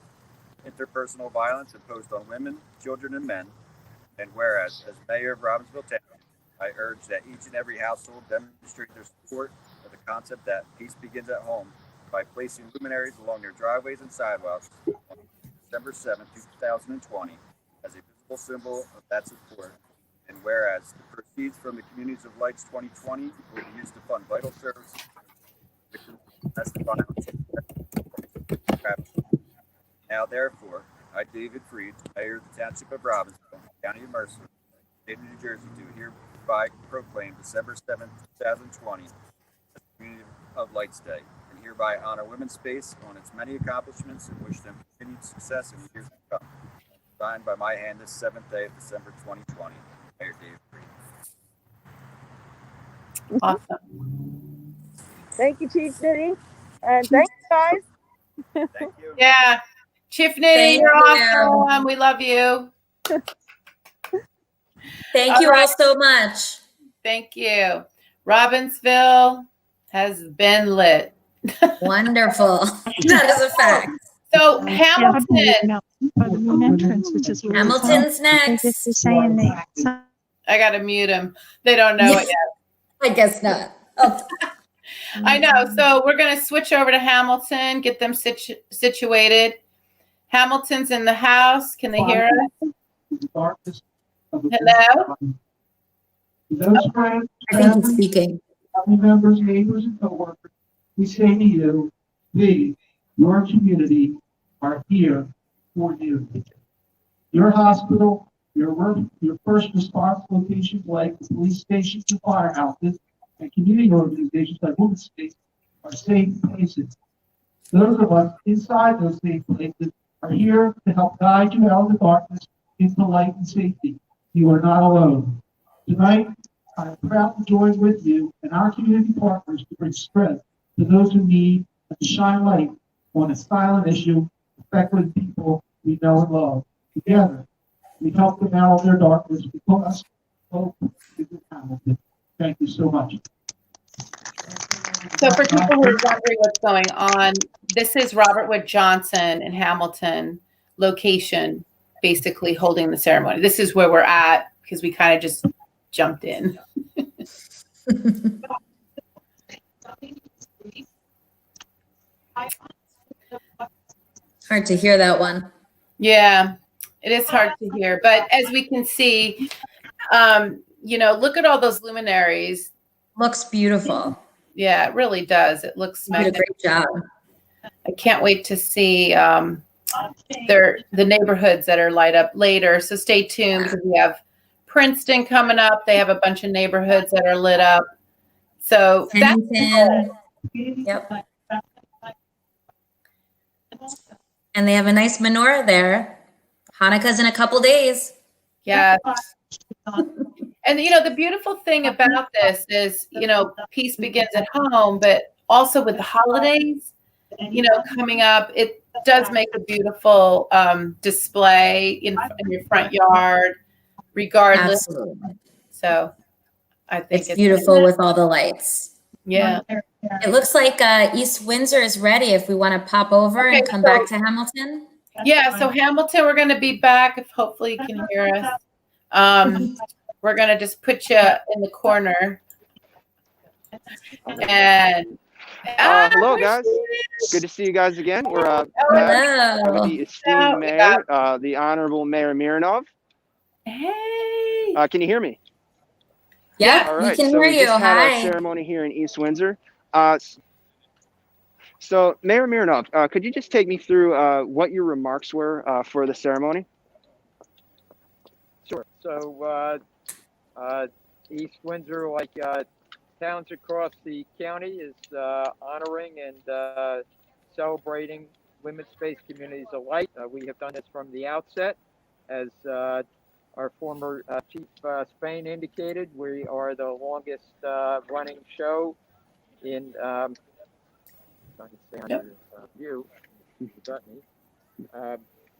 O: interpersonal violence imposed on women, children, and men. And whereas, as mayor of Robbinsville Township, I urge that each and every household demonstrate their support of the concept that peace begins at home by placing luminaries along their driveways and sidewalks on December 7, 2020, as a visible symbol of that support. And whereas the proceeds from the Communities of Lights 2020 will be used to fund vital services, victims of domestic violence. Now, therefore, I, David Freed, Mayor of the Township of Robbinsville, County of Mercer, State of New Jersey, do hereby proclaim December 7, 2020 as the Community of Lights Day, and hereby honor Women's Space on its many accomplishments and wish them continued success in the years to come. Signed by my hand this 7th day of December 2020. Mayor David Freed.
A: Awesome.
N: Thank you, Chief Nitty. And thanks, guys.
O: Thank you.
A: Yeah. Chief Nitty,
B: Thank
A: you're
B: you.
A: awesome. We love you.
B: Thank you all so much.
A: Thank you. Robbinsville has been lit.
B: Wonderful. That is a fact.
A: So Hamilton.
B: Hamilton's next.
A: I gotta mute him. They don't know it yet.
B: I guess not. Oh.
A: I know. So we're gonna switch over to Hamilton, get them situated. Hamilton's in the house. Can they hear us? Hello?
B: I think he's speaking.
P: Family members, neighbors, and coworkers, we say to you, we, your community, are here for you. Your hospital, your work, your first response locations like the police stations and firehouses, and community organizations like Women's Space are safe places. Those of us inside those safe places are here to help guide you out of the darkness into light and safety. You are not alone. Tonight, I am proud to join with you and our community partners to bring strength to those who need and to shine light on a silent issue affecting people we know and love. Together, we help them out of their darkness because hope is in Hamilton. Thank you so much.
A: So for people who are wondering what's going on, this is Robert Wood Johnson in Hamilton location, basically holding the ceremony. This is where we're at because we kind of just jumped in.
B: Hard to hear that one.
A: Yeah, it is hard to hear. But as we can see, look at all those luminaries.
B: Looks beautiful.
A: Yeah, it really does. It looks
B: You did a
A: magnificent.
B: great job.
A: I can't wait to see the neighborhoods that are light up later. So stay tuned because we have Princeton coming up. They have a bunch of neighborhoods that are lit up. So that's
B: Pennington. Yep. And they have a nice menorah there. Hanukkah's in a couple days.
A: yeah. And the beautiful thing about this is, peace begins at home, but also with the holidays, coming up, it does make a beautiful display in your front yard, regardless.
B: Absolutely.
A: So I think
B: It's beautiful with all the lights.
A: Yeah.
B: It looks like East Windsor is ready if we want to pop over and come back to Hamilton.
A: Yeah, so Hamilton, we're going to be back if hopefully you can hear us. We're going to just put you in the corner. And
C: hello, guys. Good to see you guys again. We're
B: hello.
C: with the esteemed mayor, the Honorable Mayor Mironov.
A: Hey.
C: Can you hear me?
B: Yeah,
C: All right.
B: we can
C: So
B: hear
C: we
B: you.
C: just had our
B: Hi.
C: ceremony here in East Windsor. So Mayor Mironov, could you just take me through what your remarks were for the ceremony?
Q: Sure. So East Windsor, like towns across the county, is honoring and celebrating women's space communities of light. We have done this from the outset. As our former Chief Spain indicated, we are the longest running show in, if I can stay on your view, you got me.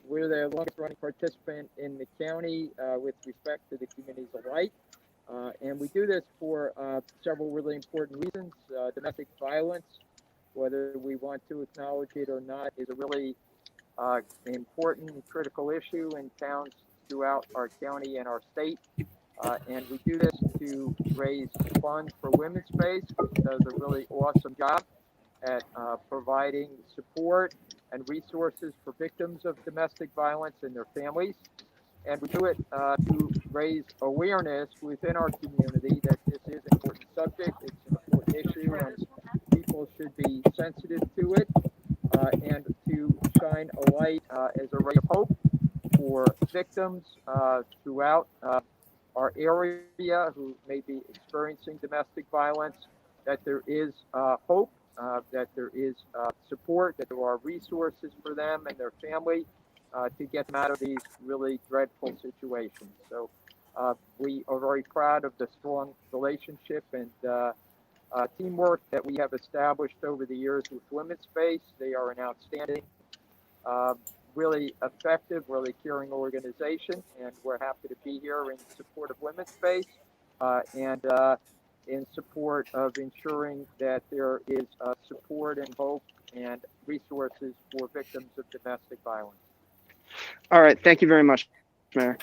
Q: We're the longest running participant in the county with respect to the communities of light. And we do this for several really important reasons. Domestic violence, whether we want to acknowledge it or not, is a really important and critical issue in towns throughout our county and our state. And we do this to raise funds for Women's Space, which does a really awesome job at providing support and resources for victims of domestic violence and their families. And we do it to raise awareness within our community that this is an important subject, it's an important issue, and people should be sensitive to it, and to shine a light as a ray of hope for victims throughout our area who may be experiencing domestic violence, that there is hope, that there is support, that there are resources for them and their family to get them out of these really dreadful situations. So we are very proud of the strong relationship and teamwork that we have established over the years with Women's Space. They are an outstanding, really effective, really caring organization, and we're happy to be here in support of Women's Space and in support of ensuring that there is support and hope and resources for victims of domestic violence.
C: All right. Thank you very much, Mayor.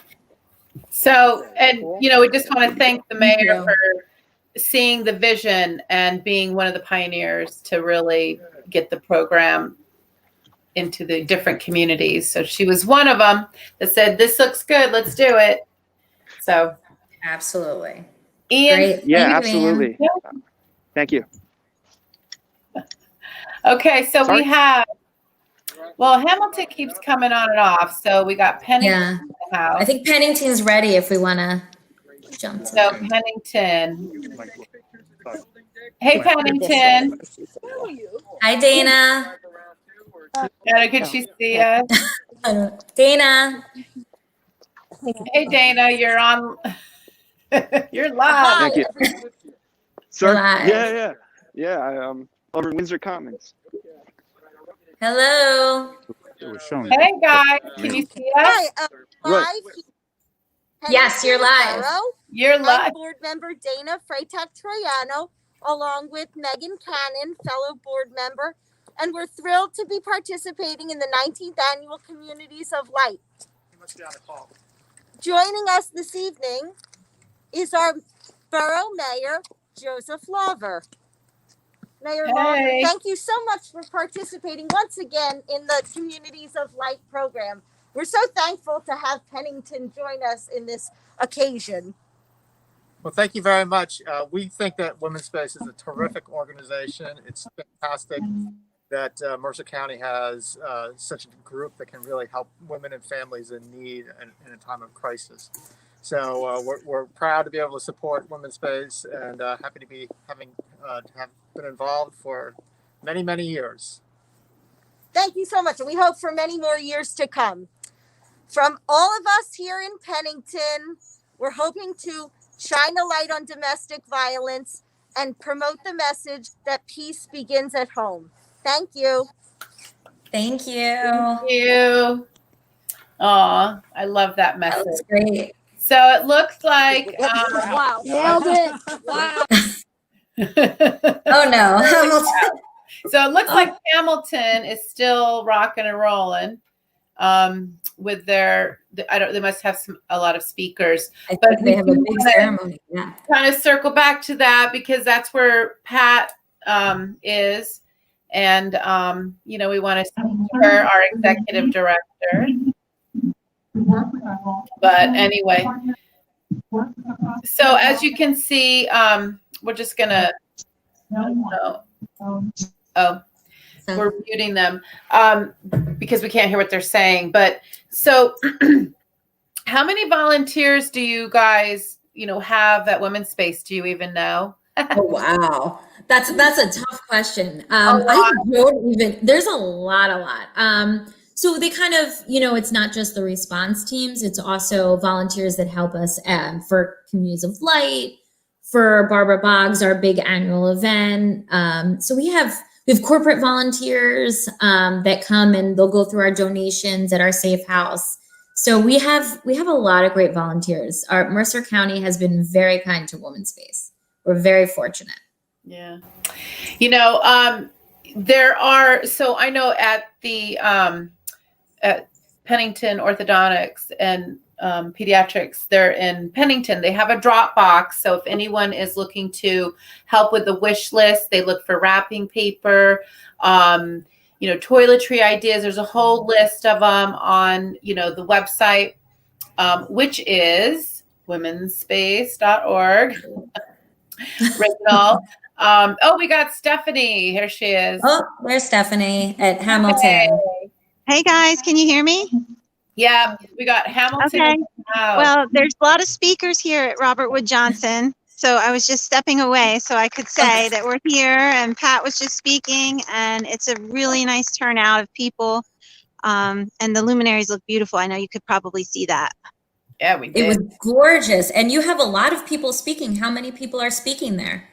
A: So, and we just want to thank the mayor for seeing the vision and being one of the pioneers to really get the program into the different communities. So she was one of them that said, "This looks good, let's do it." So,
B: absolutely.
A: Ian,
B: Great.
C: Yeah,
B: Thank you, Ian.
C: absolutely. Thank you.
A: Okay, so
C: Sorry?
A: we have. Well, Hamilton keeps coming on and off, so we got Pennington
B: Yeah.
A: in the house.
B: I think Pennington's ready if we want to jump.
A: So Pennington. Hey, Pennington.
B: Hi, Dana.
A: Dana, could she see us?
B: Dana.
A: Hey, Dana, you're on. You're live.
C: Thank you. Sorry.
B: Live.
C: Yeah. Over in Windsor Commons.
B: Hello.
A: Hey, guys, can you see us?
J: Hi,
C: Right.
B: Yes, you're live.
A: You're
J: I'm
A: live.
J: board member Dana Freitag Troiano, along with Megan Cannon, fellow board member, and we're thrilled to be participating in the 19th Annual Communities of Light. Joining us this evening is our borough mayor, Joseph Lawver. Mayor
A: Hey.
J: Walker, thank you so much for participating once again in the Communities of Light program. We're so thankful to have Pennington join us in this occasion.
G: Well, thank you very much. We think that Women's Space is a terrific organization. It's fantastic that Mercer County has such a group that can really help women and families in need in a time of crisis. So we're proud to be able to support Women's Space and happy to be have been involved for many, many years.
J: Thank you so much. And we hope for many more years to come. From all of us here in Pennington, we're hoping to shine a light on domestic violence and promote the message that peace begins at home. Thank you.
B: Thank you.
A: Thank you. Aw, I love that message.
B: That's great.
A: So it looks like
J: wow,
K: Nailed it. Wow.
B: Oh no, Hamilton.
A: So it looks like Hamilton is still rocking and rolling with their. They must have a lot of speakers.
B: I think they have a big ceremony. Yeah.
A: Kind of circle back to that because that's where Pat is, and we want to speak to her, our executive director. But anyway, so as you can see, we're just gonna. We're muting them because we can't hear what they're saying. But so, how many volunteers do you guys, have at Women's Space? Do you even know?
B: Oh wow, that's a tough question. I don't even. There's a lot. So they kind of, it's not just the response teams; it's also volunteers that help us for Communities of Light, for Barbara Boggs, our big annual event. So we have corporate volunteers that come and they'll go through our donations at our safe house. So we have a lot of great volunteers. Our Mercer County has been very kind to Women's Space. We're very fortunate.
A: Yeah. There are, so I know at the at Pennington Orthodontics and Pediatrics, they're in Pennington. They have a drop box. So if anyone is looking to help with the wish list, they look for wrapping paper, toiletry ideas. There's a whole list of them on, the website, which is womensspace.org. Original. We got Stephanie. Here she is.
B: Oh, there's Stephanie at Hamilton.
R: Hey guys, can you hear me?
A: Yeah, we got Hamilton.
R: Okay. Well, there's a lot of speakers here at Robert Wood Johnson. So I was just stepping away so I could say that we're here, and Pat was just speaking, and it's a really nice turnout of people. And the luminaries look beautiful. I know you could probably see that.
A: Yeah, we did.
B: It was gorgeous. And you have a lot of people speaking. How many people are speaking there?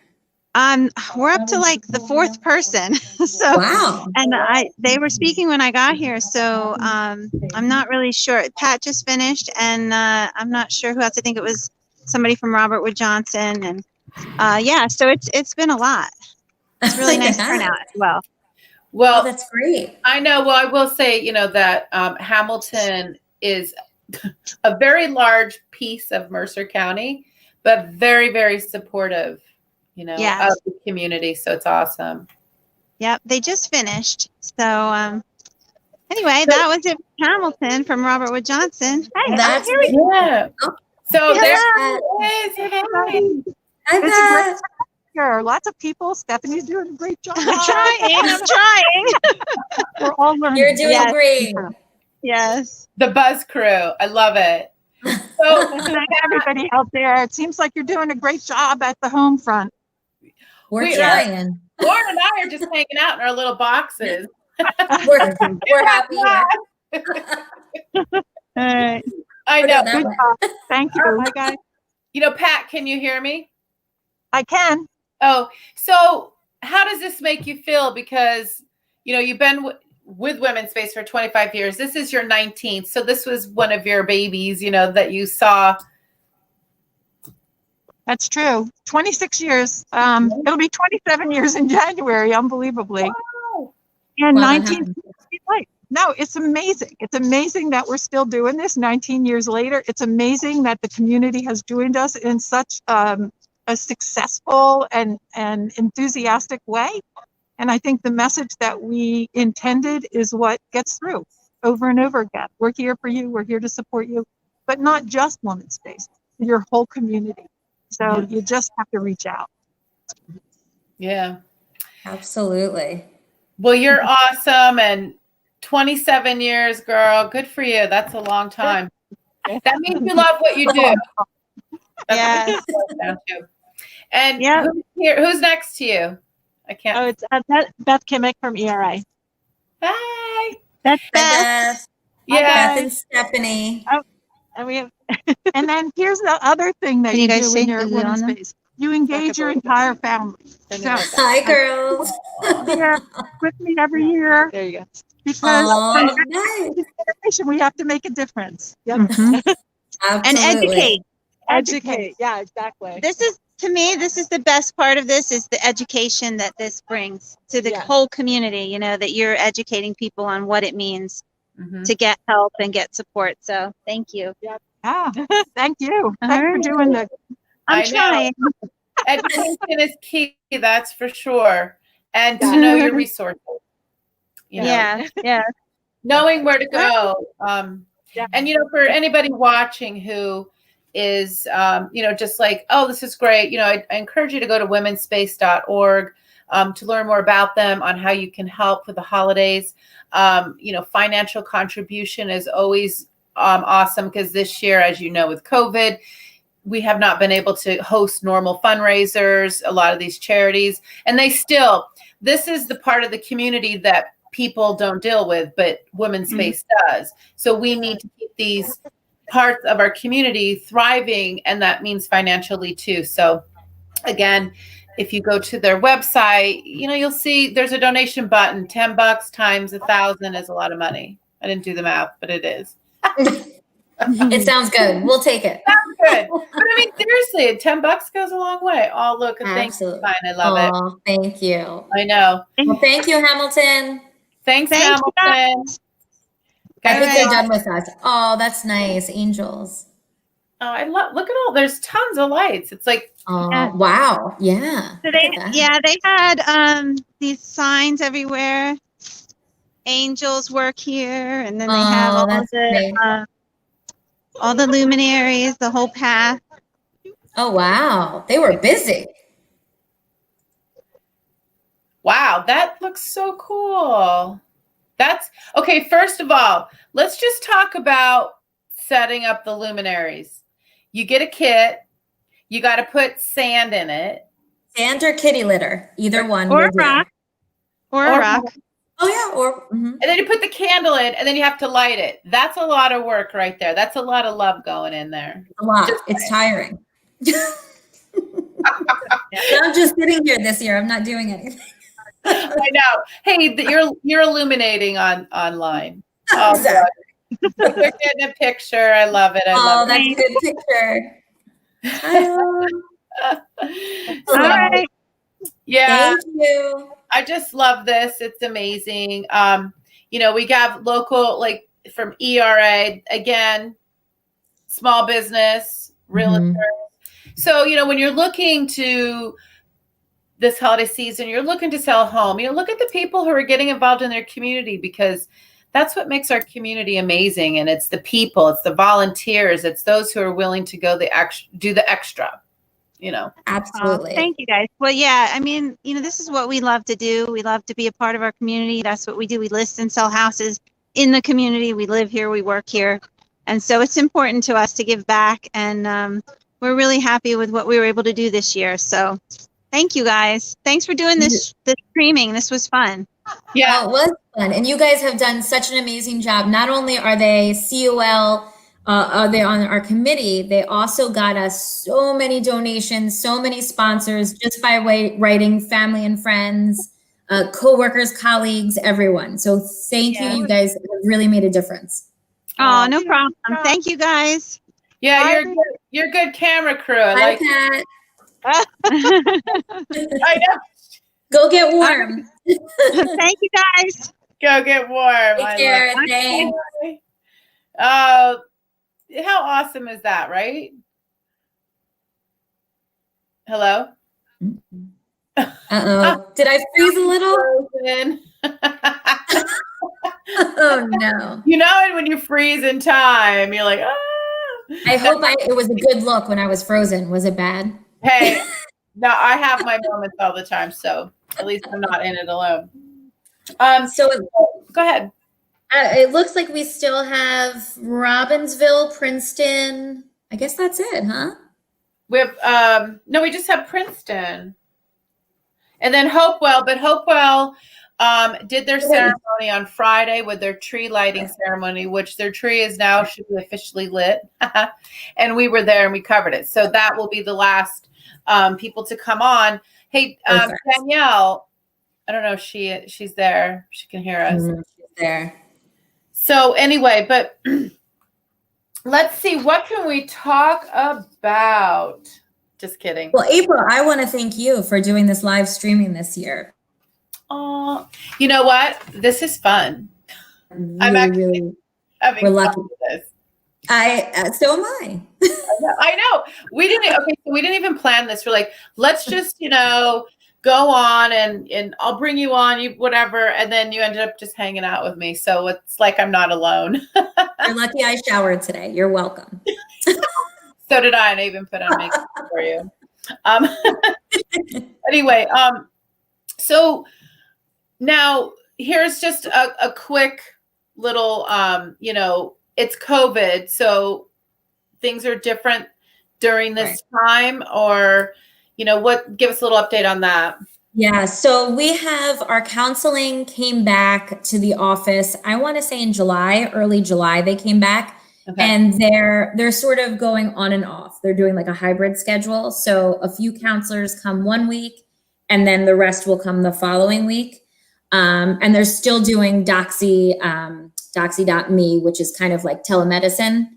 R: We're up to like the fourth person. So
B: wow.
R: And they were speaking when I got here. So I'm not really sure. Pat just finished, and I'm not sure who else. I think it was somebody from Robert Wood Johnson, and so it's been a lot. It's really nice turnout as well.
A: Well,
B: that's great.
A: I know. Well, I will say, that Hamilton is a very large piece of Mercer County, but very, very supportive,
R: Yes.
A: of the community. So it's awesome.
R: Yep, they just finished. So anyway, that was it. Hamilton from Robert Wood Johnson. Hey,
B: that's
R: here we go.
A: Yeah. So
R: Yeah.
A: there it is. Hey.
R: It's a great
N: Here, lots of people. Stephanie's doing a great job.
R: I'm trying.
N: We're all learning.
B: You're doing
R: Yes.
B: great.
R: Yes.
A: The Buzz Crew. I love it. So
N: Thank everybody out there. It seems like you're doing a great job at the home front.
B: We're trying.
A: Lauren and I are just hanging out in our little boxes.
B: We're happy here.
R: All right.
A: I know.
B: That way.
N: Thank you.
R: Bye, guys.
A: Pat, can you hear me?
N: I can.
A: Oh, so how does this make you feel? Because, you've been with Women's Space for 25 years. This is your 19th. So this was one of your babies, that you saw.
N: That's true. 26 years. It'll be 27 years in January, unbelievably.
A: Wow.
N: And
B: Well,
N: 19. No, it's amazing. It's amazing that we're still doing this 19 years later. It's amazing that the community has joined us in such a
S: a successful and enthusiastic way. And I think the message that we intended is what gets through over and over again. We're here for you. We're here to support you, but not just Women's Space, your whole community. So you just have to reach out.
A: Yeah.
B: Absolutely.
A: Well, you're awesome. And 27 years, girl. Good for you. That's a long time. That means you love what you do.
R: Yes.
A: And
R: Yeah.
A: who's next to you? I can't.
S: Oh, it's Beth Kimmick from ERA.
A: Hi.
R: That's
B: Beth.
A: Yeah.
B: Beth and Stephanie.
S: Oh, and we have, and then here's the other thing that
R: Can
S: you
R: you guys
S: do
R: see
S: in your
R: who's
S: Women's
R: on them?
S: Space. You engage your entire family. So,
B: Hi, girls.
S: here with me every year.
F: There you go.
S: Because
B: Aw,
S: from
B: nice.
S: generation, we have to make a difference. Yep.
R: Mhm. And
B: Absolutely.
S: Educate.
F: Yeah, exactly.
R: This is, to me, this is the best part of this, is the education that this brings to the
F: Yeah.
R: whole community, you know, that you're educating people on what it means
A: Mhm.
R: to get help and get support. So thank you.
S: Yeah. Thank you.
R: All
S: Thanks for
R: right.
S: doing this.
A: I
R: I'm
A: know.
R: trying.
A: Education is key, that's for sure. And to know your resources. You know,
R: Yeah. Yeah.
A: knowing where to go.
S: Yeah.
A: And for anybody watching who is just like, oh, this is great. I encourage you to go to womenspace.org to learn more about them, on how you can help with the holidays. Financial contribution is always awesome, because this year, as you know, with COVID, we have not been able to host normal fundraisers, a lot of these charities, and this is the part of the community that people don't deal with, but Women's Space does. So we need to keep these parts of our community thriving, and that means financially too. So again, if you go to their website, you'll see there's a donation button. $10 times 1,000 is a lot of money. I didn't do the math, but it is.
B: It sounds good. We'll take it.
A: Sounds good. But I mean, seriously, $10 goes a long way. Oh, look, a thank you
B: Absolutely.
A: sign. I love it.
B: Oh, thank you.
A: I know.
B: Well, thank you, Hamilton.
A: Thanks,
R: Thank you,
A: Hamilton.
B: I think
A: Guys,
B: they're done with us. Oh, that's nice. Angels.
A: Oh, I love. Look at all. There's tons of lights. It's like,
B: Oh,
R: Yeah.
B: wow. Yeah.
R: So
B: Look at that.
R: they had these signs everywhere. Angels work here, and then they have
B: Oh, that's great.
R: all the luminaries, the whole path.
B: Oh, wow. They were busy.
A: wow, that looks so cool. That's okay. First of all, let's just talk about setting up the luminaries. You get a kit. You got to put sand in it.
B: Sand or kitty litter, either one.
R: Or
B: will
R: a
B: do.
R: rock. Or a rock.
B: Oh, yeah. Or mhm.
A: And then you put the candle in, and then you have to light it. That's a lot of work right there. That's a lot of love going in there.
B: A lot.
A: Just
B: It's tiring. I'm just sitting here this year. I'm not doing anything.
A: I know. Hey, you're illuminating online. Oh,
B: Exactly.
A: good. You're getting a picture. I love it. I
B: Oh,
A: love
B: that's a good picture.
A: it.
R: All right.
A: Yeah.
B: Thank you.
A: I just love this. It's amazing. We got local, like from ERA, again, small business, realtors. So, when you're looking to this holiday season, you're looking to sell a home, look at the people who are getting involved in their community, because that's what makes our community amazing. And it's the people, it's the volunteers, it's those who are willing to go do the extra,
B: Absolutely.
R: Thank you, guys. Well, yeah, I mean, this is what we love to do. We love to be a part of our community. That's what we do. We list and sell houses in the community. We live here, we work here. And so it's important to us to give back. And we're really happy with what we were able to do this year. So thank you, guys. Thanks for doing this streaming. This was fun.
A: Yeah,
B: it was fun. And you guys have done such an amazing job. Not only are they COL, are they on our committee, they also got us so many donations, so many sponsors, just by writing family and friends, co-workers, colleagues, everyone. So thank you. You guys have really made a difference.
R: Oh, no problem. Thank you, guys.
A: Yeah, you're good camera crew. I
B: Bye,
A: like
B: Pat.
A: I know.
B: Go get warm.
R: Thank you, guys.
A: Go get warm.
B: Take care. Thanks.
A: How awesome is that, right? Hello?
B: Uh-oh. Did I freeze a little?
A: Frozen.
B: Oh no.
A: You know it when you freeze in time. You're like, ah.
B: I hope it was a good look when I was frozen. Was it bad?
A: Hey, no, I have my moments all the time, so at least I'm not in it alone.
B: So
A: go ahead.
B: It looks like we still have Robbinsville, Princeton. I guess that's it, huh?
A: We have no, we just have Princeton. And then Hopewell, but Hopewell did their ceremony on Friday with their tree lighting ceremony, which their tree is now should be officially lit. And we were there and we covered it. So that will be the last people to come on. Hey, Danielle, I don't know if she's there. She can hear us.
B: She's there.
A: So anyway, but let's see, what can we talk about? Just kidding.
B: Well, April, I want to thank you for doing this live streaming this year.
A: Oh, you know what? This is fun. I'm actually having
B: we're
A: fun
B: lucky.
A: with this.
B: So am I.
A: I know. We didn't even plan this. We're like, let's just, go on and I'll bring you on, you whatever. And then you ended up just hanging out with me. So it's like I'm not alone.
B: You're lucky I showered today. You're welcome.
A: So did I, and I even put on makeup for you. Anyway, so now here's just a quick little, it's COVID, so things are different during this time, or, give us a little update on that.
B: Yeah, so we have our counseling came back to the office, I want to say in July, early July, they came back. Okay. And they're sort of going on and off. They're doing like a hybrid schedule. So a few counselors come one week and then the rest will come the following week. And they're still doing Doxy, Doxy.me, which is kind of like telemedicine.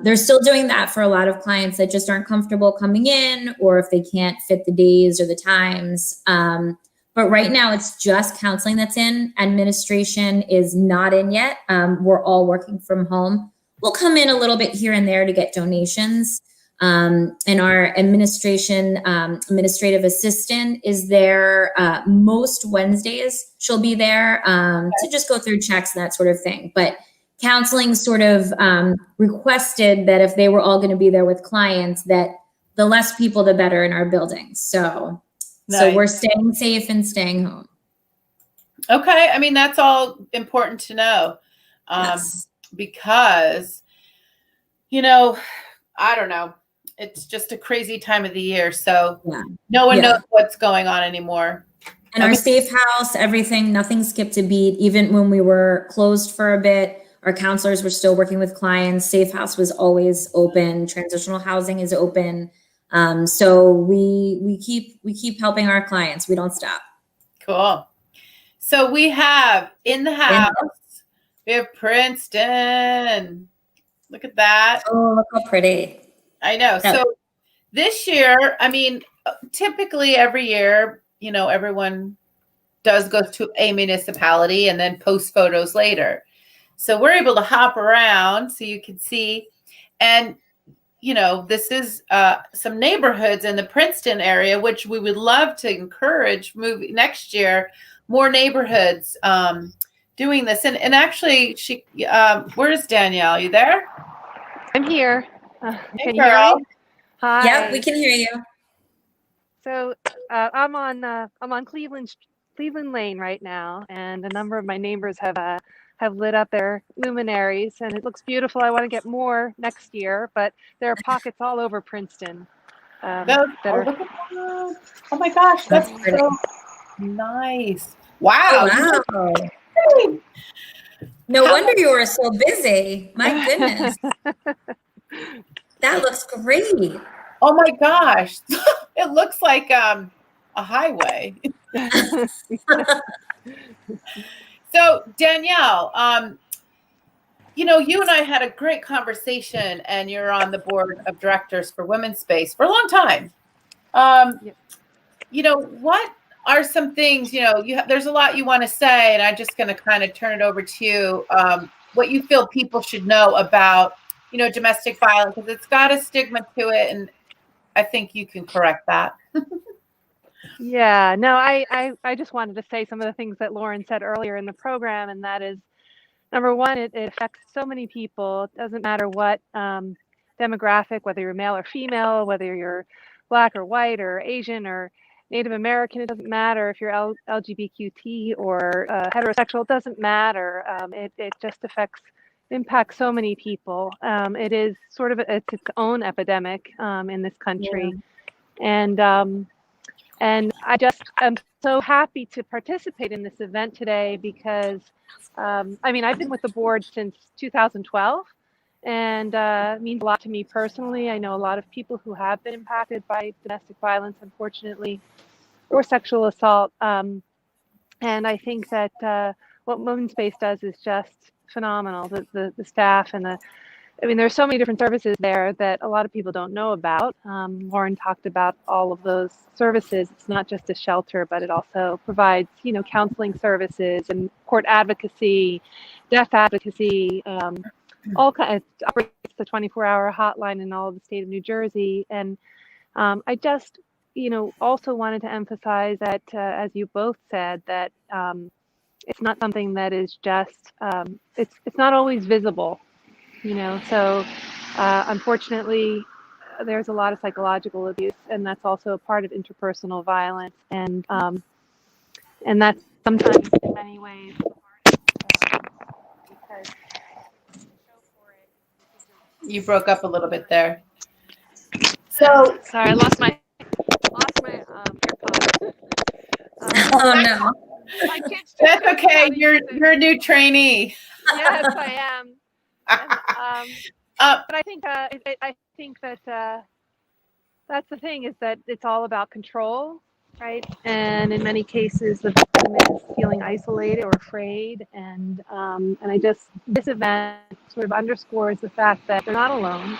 B: They're still doing that for a lot of clients that just aren't comfortable coming in, or if they can't fit the days or the times. But right now it's just counseling that's in. Administration is not in yet. We're all working from home. We'll come in a little bit here and there to get donations. And our administrative assistant is there most Wednesdays. She'll be there to just go through checks and that sort of thing. But counseling sort of requested that if they were all going to be there with clients, that the less people, the better in our buildings. So we're staying safe and staying home.
A: Okay. I mean, that's all important to know. Yes. Because, I don't know. It's just a crazy time of the year. So no one knows what's going on anymore.
B: And our safe house, everything, nothing skipped a beat. Even when we were closed for a bit, our counselors were still working with clients. Safe house was always open. Transitional housing is open. So we keep helping our clients. We don't stop.
A: Cool. So we have in the house, we have Princeton. Look at that.
B: Oh, look how pretty.
A: I know. So this year, I mean, typically every year, everyone does go to a municipality and then post photos later. So we're able to hop around so you can see. And this is some neighborhoods in the Princeton area, which we would love to encourage next year, more neighborhoods doing this. And actually, where's Danielle? You there?
M: I'm here.
A: Hey,
M: can you hear me? Hi.
B: Yeah, we can hear you.
M: So I'm on Cleveland Lane right now, and a number of my neighbors have lit up their luminaries, and it looks beautiful. I want to get more next year, but there are pockets all over Princeton.
A: Oh my gosh, that's so nice. Wow.
B: Oh, wow. No wonder you were so busy. My goodness. That looks great.
A: Oh my gosh. It looks like a highway. So Danielle, you and I had a great conversation, and you're on the board of directors for Women's Space for a long time. What are some things, there's a lot you want to say, and I'm just going to kind of turn it over to you, what you feel people should know about, domestic violence, because it's got a stigma to it. And I think you can correct that.
M: Yeah, no, I just wanted to say some of the things that Lauren said earlier in the program, and that is, number one, it affects so many people. It doesn't matter what demographic, whether you're male or female, whether you're Black or white or Asian or Native American, it doesn't matter if you're LGBTQ or heterosexual, it doesn't matter. It just impacts so many people. It is sort of it's its own epidemic in this country. Yeah. And I just am so happy to participate in this event today because, I mean, I've been with the board since 2012, and it means a lot to me personally. I know a lot of people who have been impacted by domestic violence, unfortunately, or sexual assault. And I think that what Women's Space does is just phenomenal. The staff and I mean, there's so many different services there that a lot of people don't know about. Lauren talked about all of those services. It's not just a shelter, but it also provides, counseling services and court advocacy, death advocacy, all kinds. It operates the 24-hour hotline in all of the state of New Jersey. And I just, also wanted to emphasize that, as you both said, that it's not something that is just, it's not always visible. So unfortunately, there's a lot of psychological abuse, and that's also a part of interpersonal violence, and that's sometimes in many ways because
A: you broke up a little bit there. So
M: sorry, I lost my AirPods.
B: Oh no,
A: that's okay. You're a new trainee.
M: Yes, I am. But I think that that's the thing, is that it's all about control, right? And in many cases, the victim is feeling isolated or afraid, and this event sort of underscores the fact that they're not alone.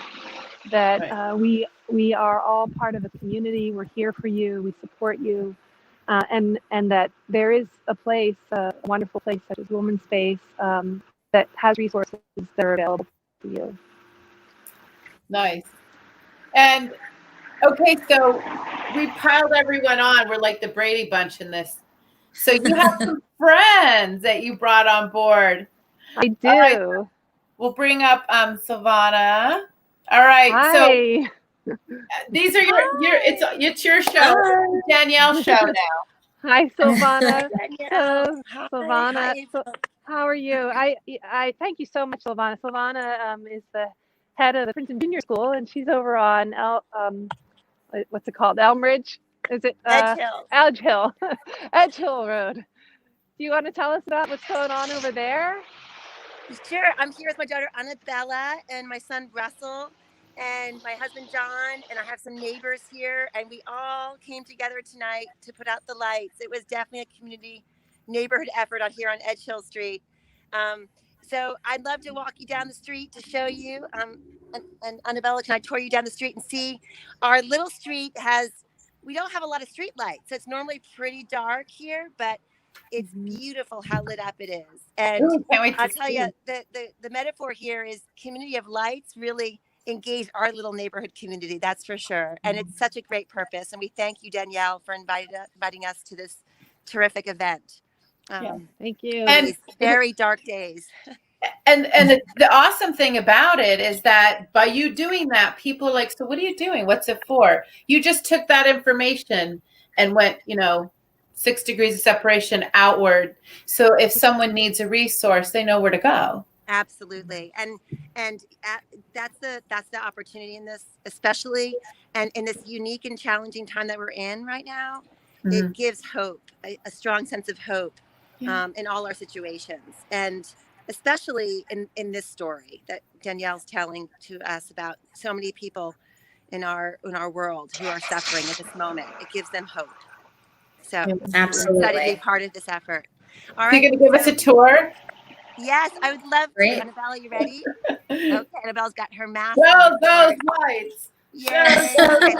M: That we are all part of a community. We're here for you. We support you, and that there is a place, a wonderful place such as Women's Space, that has resources that are available to you.
A: Nice. And okay, so we piled everyone on. We're like the Brady Bunch in this. So you have some friends that you brought on board.
M: I do.
A: Right. We'll bring up Silvana. All right.
M: Hi.
A: So these are it's your show. Hi. Danielle's show now.
M: Hi, Silvana.
K: Danielle.
M: So, Silvana. How are you? I thank you so much, Silvana. Silvana is the head of the Princeton Junior School, and she's over on what's it called? Elm Ridge? Is it
K: Edge Hill?
M: Edge Hill, Edge Hill Road. Do you want to tell us about what's going on over there?
K: Sure. I'm here with my daughter Annabella and my son Russell and my husband John, and I have some neighbors here, and we all came together tonight to put out the lights. It was definitely a community neighborhood effort on here on Edge Hill Street. So I'd love to walk you down the street to show you. And Annabella, can I tour you down the street and see? Our little street we don't have a lot of street lights. So it's normally pretty dark here, but it's beautiful how lit up it is. And I'll tell you, the metaphor here is community of lights really engage our little neighborhood community, that's for sure. And it's such a great purpose. And we thank you, Danielle, for inviting us to this terrific event.
M: Thank you.
A: And
K: these very dark days.
A: And the awesome thing about it is that by you doing that, people are like, so what are you doing? What's it for? You just took that information and went, 6 degrees of separation outward. So if someone needs a resource, they know where to go.
K: Absolutely. And that's the opportunity in this, especially, and in this unique and challenging time that we're in right now. It gives hope, a strong sense of hope in all our situations. And especially in this story that Danielle's telling to us about so many people in our world who are suffering at this moment. It gives them hope. So
B: absolutely,
K: I'm excited to be part of this effort. All right.
A: You're going to give us a tour?
K: Yes, I would love to. Annabella, you ready? Okay, Annabella's got her mask.
A: Well, those lights.
K: Yay. Okay,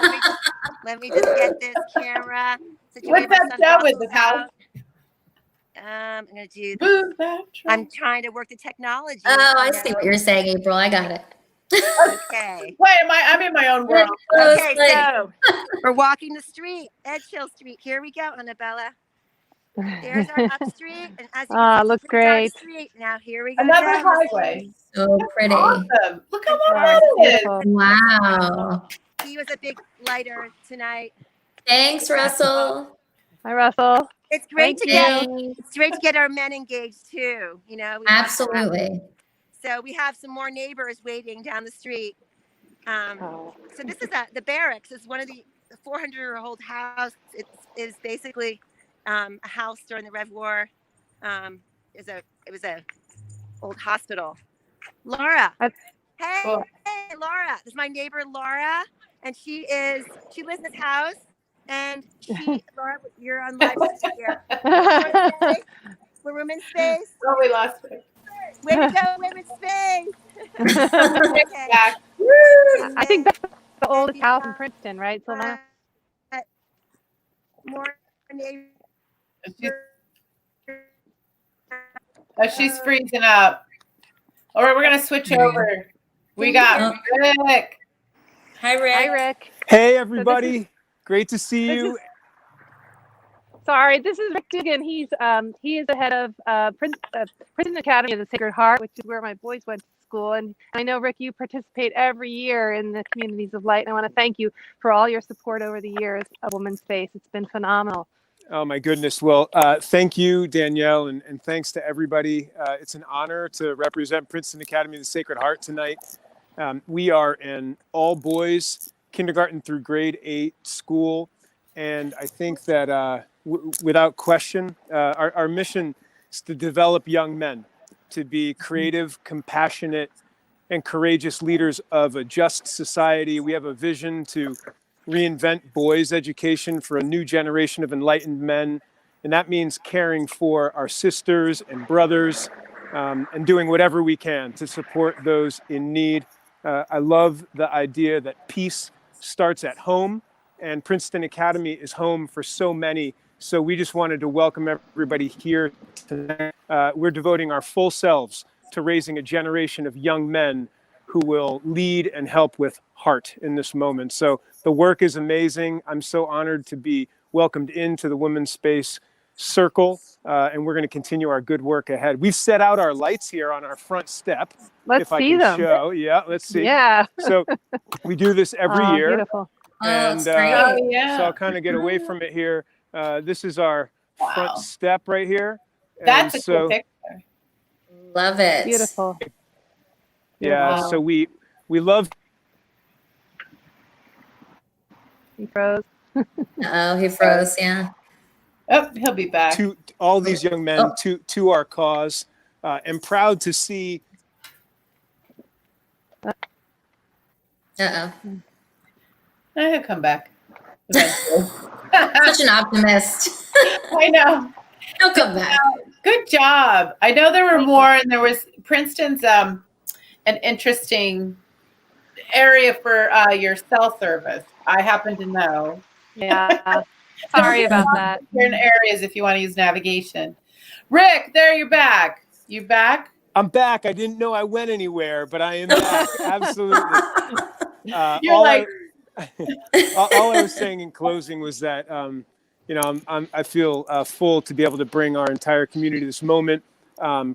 K: let me just get this camera.
A: What's that show with the house?
K: I'm going to do this. I'm trying to work the technology.
B: Oh, I see what you're saying, April. I got it.
K: Okay.
A: Wait, I'm in my own world.
K: Okay, so we're walking the street, Edgehill Street. Here we go, Annabella. There's our up street, and as you can see,
M: Looks
K: it's a pretty dark
M: great.
K: street. Now here we go.
A: Another
K: down the
A: highway.
K: street.
B: So pretty.
A: Awesome. Look how
M: Wow,
A: long it is.
M: beautiful.
B: Wow.
K: He was a big lighter tonight.
B: Thanks, Russell.
M: Hi, Russell.
K: It's great
M: Thank
K: to
M: you.
K: get our men engaged too. You know,
B: Absolutely.
K: So we have some more neighbors waiting down the street. So this is the barracks. Is one of the 400-year-old house. It is basically a house during the Rev War. It was a old hospital. Laura, hey, Laura. This is my neighbor Laura, and she lives in this house. And Laura, you're on live here. We're women's space.
A: Oh, we lost it.
K: Way to go, women's space.
A: Okay.
M: I think that's the oldest house in Princeton, right, Silvana?
K: More neighbors.
A: She's freezing up. All right, we're gonna switch over. We got Rick.
B: Hi, Rick.
M: Hi, Rick.
T: Hey, everybody. Great to see you.
M: Sorry, this is Rick Dugan. He is the head of Princeton Academy of the Sacred Heart, which is where my boys went to school. And I know, Rick, you participate every year in the Communities of Light. And I want to thank you for all your support over the years of Women's Space. It's been phenomenal.
T: Oh, my goodness. Well, thank you, Danielle, and thanks to everybody. It's an honor to represent Princeton Academy of the Sacred Heart tonight. We are an all-boys kindergarten through grade 8 school. And I think that without question, our mission is to develop young men to be creative, compassionate, and courageous leaders of a just society. We have a vision to reinvent boys' education for a new generation of enlightened men. And that means caring for our sisters and brothers and doing whatever we can to support those in need. I love the idea that peace starts at home, and Princeton Academy is home for so many. So we just wanted to welcome everybody here tonight. We're devoting our full selves to raising a generation of young men who will lead and help with heart in this moment. So the work is amazing. I'm so honored to be welcomed into the Women's Space Circle, and we're going to continue our good work ahead. We've set out our lights here on our front step.
M: Let's
T: if I
M: see
T: can
M: them.
T: Show. Yeah, let's see.
M: Yeah.
T: So we do this every year.
M: Beautiful.
T: And
B: that's great.
T: so I'll kind of get away from it here. This is our front step right here.
A: That's
T: And
A: a cool picture.
B: Love it.
M: Beautiful.
T: Yeah,
A: Wow.
T: so we love.
M: He froze.
B: Oh, he froze. Yeah.
A: Oh, he'll be back.
T: To all these young men to our cause, and proud to see.
B: Uh-oh.
A: He'll come back eventually.
B: Such an optimist.
A: I know.
B: He'll come back.
A: Good job. I know there were more, and there was Princeton's an interesting area for your cell service. I happen to know.
M: Yeah. Sorry about that.
A: Certain areas if you want to use navigation. Rick, there you're back. You back?
T: I'm back. I didn't know I went anywhere, but I am back. Absolutely.
A: You're
T: all
A: like.
T: all I was saying in closing was that I feel full to be able to bring our entire community this moment.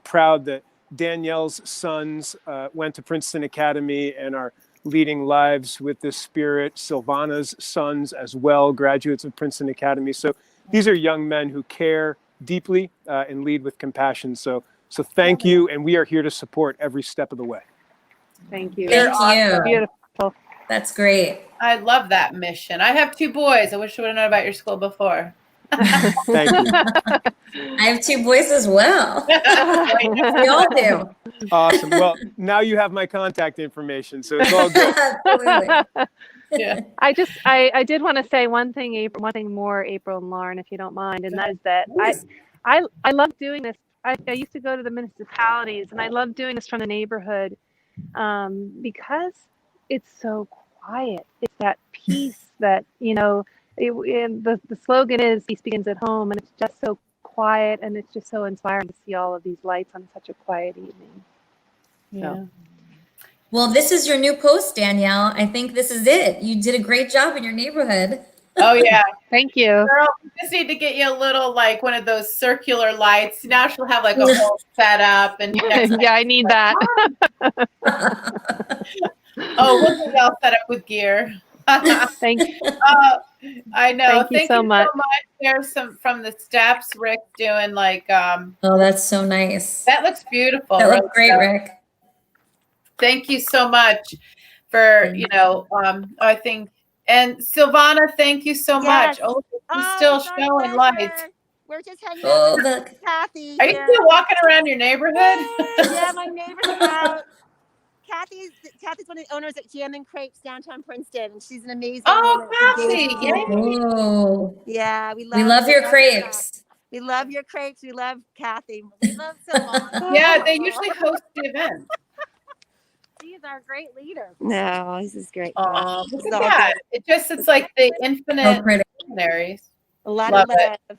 T: Proud that Danielle's sons went to Princeton Academy and are leading lives with this spirit. Silvana's sons as well, graduates of Princeton Academy. So these are young men who care deeply and lead with compassion. So thank you, and we are here to support every step of the way.
M: Thank you.
B: Thank you.
M: Beautiful.
B: That's great.
A: I love that mission. I have 2 boys. I wish I would have known about your school before.
T: Thank you.
B: I have 2 boys as well. We all do.
T: Awesome. Well, now you have my contact information, so it's all good.
B: Absolutely.
A: Yeah.
M: I did want to say one thing more, April and Lauren, if you don't mind, and that is that I love doing this. I used to go to the municipalities, and I love doing this from the neighborhood because it's so quiet. It's that peace that, the slogan is peace begins at home, and it's just so quiet, and it's just so inspiring to see all of these lights on such a quiet evening.
A: Yeah.
B: Well, this is your new post, Danielle. I think this is it. You did a great job in your neighborhood.
A: Oh yeah.
M: Thank you.
A: Girl, we just need to get you a little, like, one of those circular lights. Now she'll have like a whole setup, and
M: Yeah, I need that.
A: Oh, we'll get y'all set up with gear.
M: Thank you.
A: I know.
M: Thank you so much.
A: There's some from the steps. Rick doing like
B: Oh, that's so nice.
A: that looks beautiful.
B: That
A: Rick.
B: looked great, Rick.
A: Thank you so much for, I think, and Silvana, thank you so much.
J: Yes.
A: Oh, she's
J: Oh,
A: still
J: it's our
A: showing
J: pleasure.
A: lights.
J: We're just hanging
B: Oh,
J: out
B: look.
J: with Kathy.
A: Are you
J: here.
A: still walking around your neighborhood?
J: Yeah, my neighbors are out. Kathy's one of the owners at Jam and Crepes downtown Princeton, and she's an amazing.
A: Oh,
J: woman.
A: Kathy, yay.
B: Oh,
J: Yeah,
B: we love your crepes.
J: We love your crepes. We love Kathy. We love Silvana.
A: Yeah, they usually host the event.
J: She's our great leader. No, this is great.
A: Oh,
J: This
A: look
J: is
A: at
J: all
A: that.
J: good.
A: It's like the infinite
B: pretty.
A: missionaries.
J: A lot
A: Love
J: of
A: it.
J: love.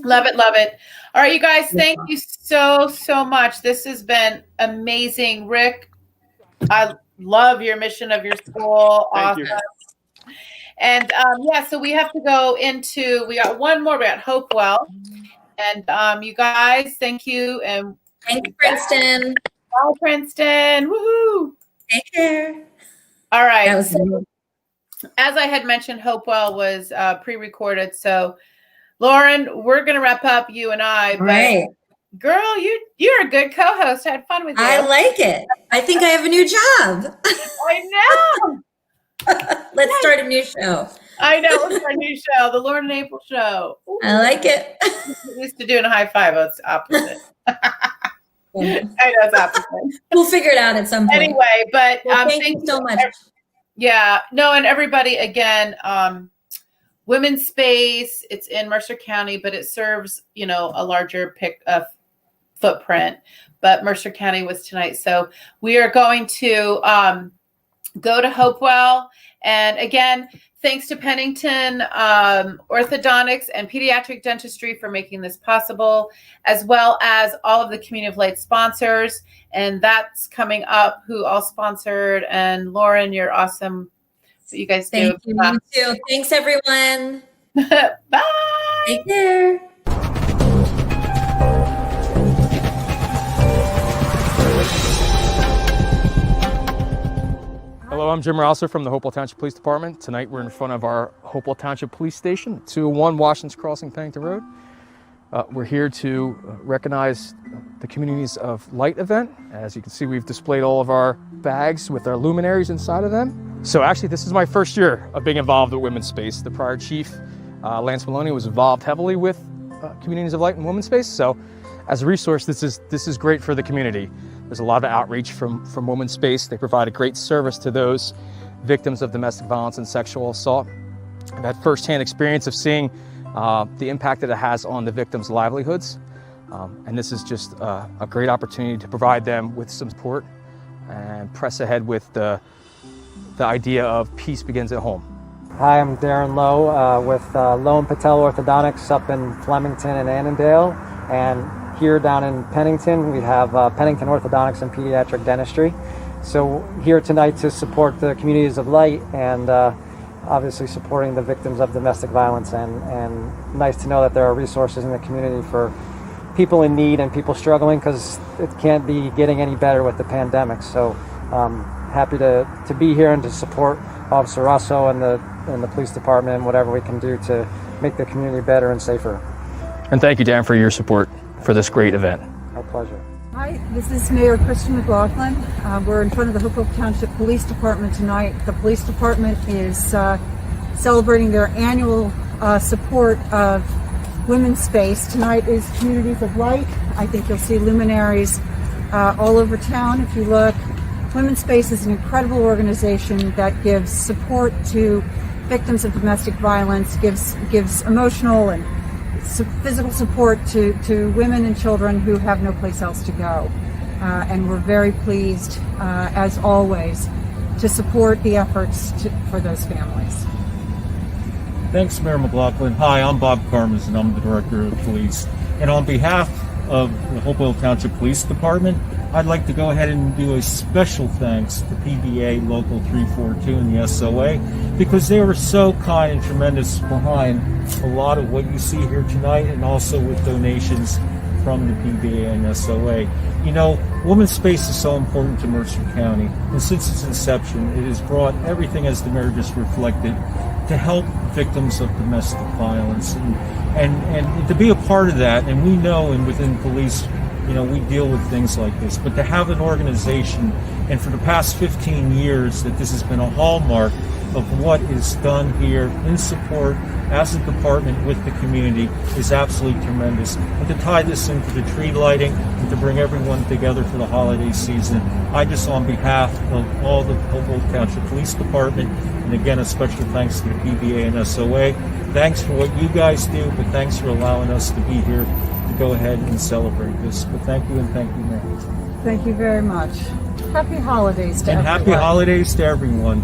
A: Love it, love it. All right, you guys, thank you so much. This has been amazing. Rick, I love your mission of your school.
T: Thank you.
A: And so we have to go into, we got one more, we got Hopewell. And you guys, thank you. And
B: thank you, Princeton.
A: Bye, Princeton. Woohoo.
B: Take care.
A: All right.
B: That was
A: So, as I had mentioned, Hopewell was pre-recorded. So Lauren, we're going to wrap up, you and I. But
B: right.
A: Girl, you're a good co-host. I had fun with you.
B: I like it. I think I have a new job.
A: I know.
B: Let's start a new show.
A: I know. It's our new show, the Lauren and April Show. Ooh.
B: I like it.
A: We're used to doing a high five. It's opposite. I know it's opposite.
B: We'll figure it out at some point.
A: Anyway, but
B: thank you so much.
A: Yeah. No, and everybody, again, Women's Space, it's in Mercer County, but it serves, a larger footprint. But Mercer County was tonight. So we are going to go to Hopewell. And again, thanks to Pennington Orthodontics and Pediatric Dentistry for making this possible, as well as all of the Community of Light sponsors. And that's coming up, who all sponsored. And Lauren, you're awesome. What you guys do.
B: Thank you. You too. Thanks, everyone.
A: Bye.
B: Take care.
L: Hello, I'm Jim Rouser from the Hopewell Township Police Department. Tonight we're in front of our Hopewell Township Police Station, 201 Washington's Crossing, Pennington Road. We're here to recognize the Communities of Light event. As you can see, we've displayed all of our bags with our luminaries inside of them. So actually, this is my first year of being involved with Women's Space. The prior chief, Lance Maloney, was involved heavily with Communities of Light and Women's Space. So as a resource, this is great for the community. There's a lot of outreach from Women's Space. They provide a great service to those victims of domestic violence and sexual assault. I've had firsthand experience of seeing the impact that it has on the victims' livelihoods. And this is just a great opportunity to provide them with some support and press ahead with the idea of peace begins at home.
U: Hi, I'm Darren Lowe with Lowe & Patel Orthodontics up in Flemington and Annandale. And here down in Pennington, we have Pennington Orthodontics and Pediatric Dentistry. So here tonight to support the Communities of Light and obviously supporting the victims of domestic violence, and nice to know that there are resources in the community for people in need and people struggling, because it can't be getting any better with the pandemic. So happy to be here and to support Officer Russo and the police department and whatever we can do to make the community better and safer.
L: And thank you, Dan, for your support for this great event.
U: Our pleasure.
V: Hi, this is Mayor Christian McLaughlin. We're in front of the Hopewell Township Police Department tonight. The police department is celebrating their annual support of Women's Space. Tonight is Communities of Light. I think you'll see luminaries all over town if you look. Women's Space is an incredible organization that gives support to victims of domestic violence, gives emotional and physical support to women and children who have no place else to go. And we're very pleased, as always, to support the efforts for those families.
W: Thanks, Mayor McLaughlin. Hi, I'm Bob Karmazin. I'm the Director of Police. And on behalf
E: of the Hopewell Township Police Department, I'd like to go ahead and do a special thanks to PBA Local 342 and the SOA, because they were so kind and tremendous behind a lot of what you see here tonight, and also with donations from the PBA and SOA. You know, Women's Space is so important to Mercer County, and since its inception, it has brought everything, as the mayor just reflected, to help victims of domestic violence, and to be a part of that. And we know, and within police, you know, we deal with things like this, but to have an organization, and for the past 15 years that this has been a hallmark of what is done here in support as a department with the community, is absolutely tremendous. And to tie this into the tree lighting and to bring everyone together for the holiday season, I just, on behalf of all the Hopewell Township Police Department, and again, a special thanks to the PBA and SOA, thanks for what you guys do, but thanks for allowing us to be here to go ahead and celebrate this. But thank you, and thank you, Mayor.
V: Thank you very much. Happy holidays to
E: And
V: everyone.
E: happy holidays to everyone.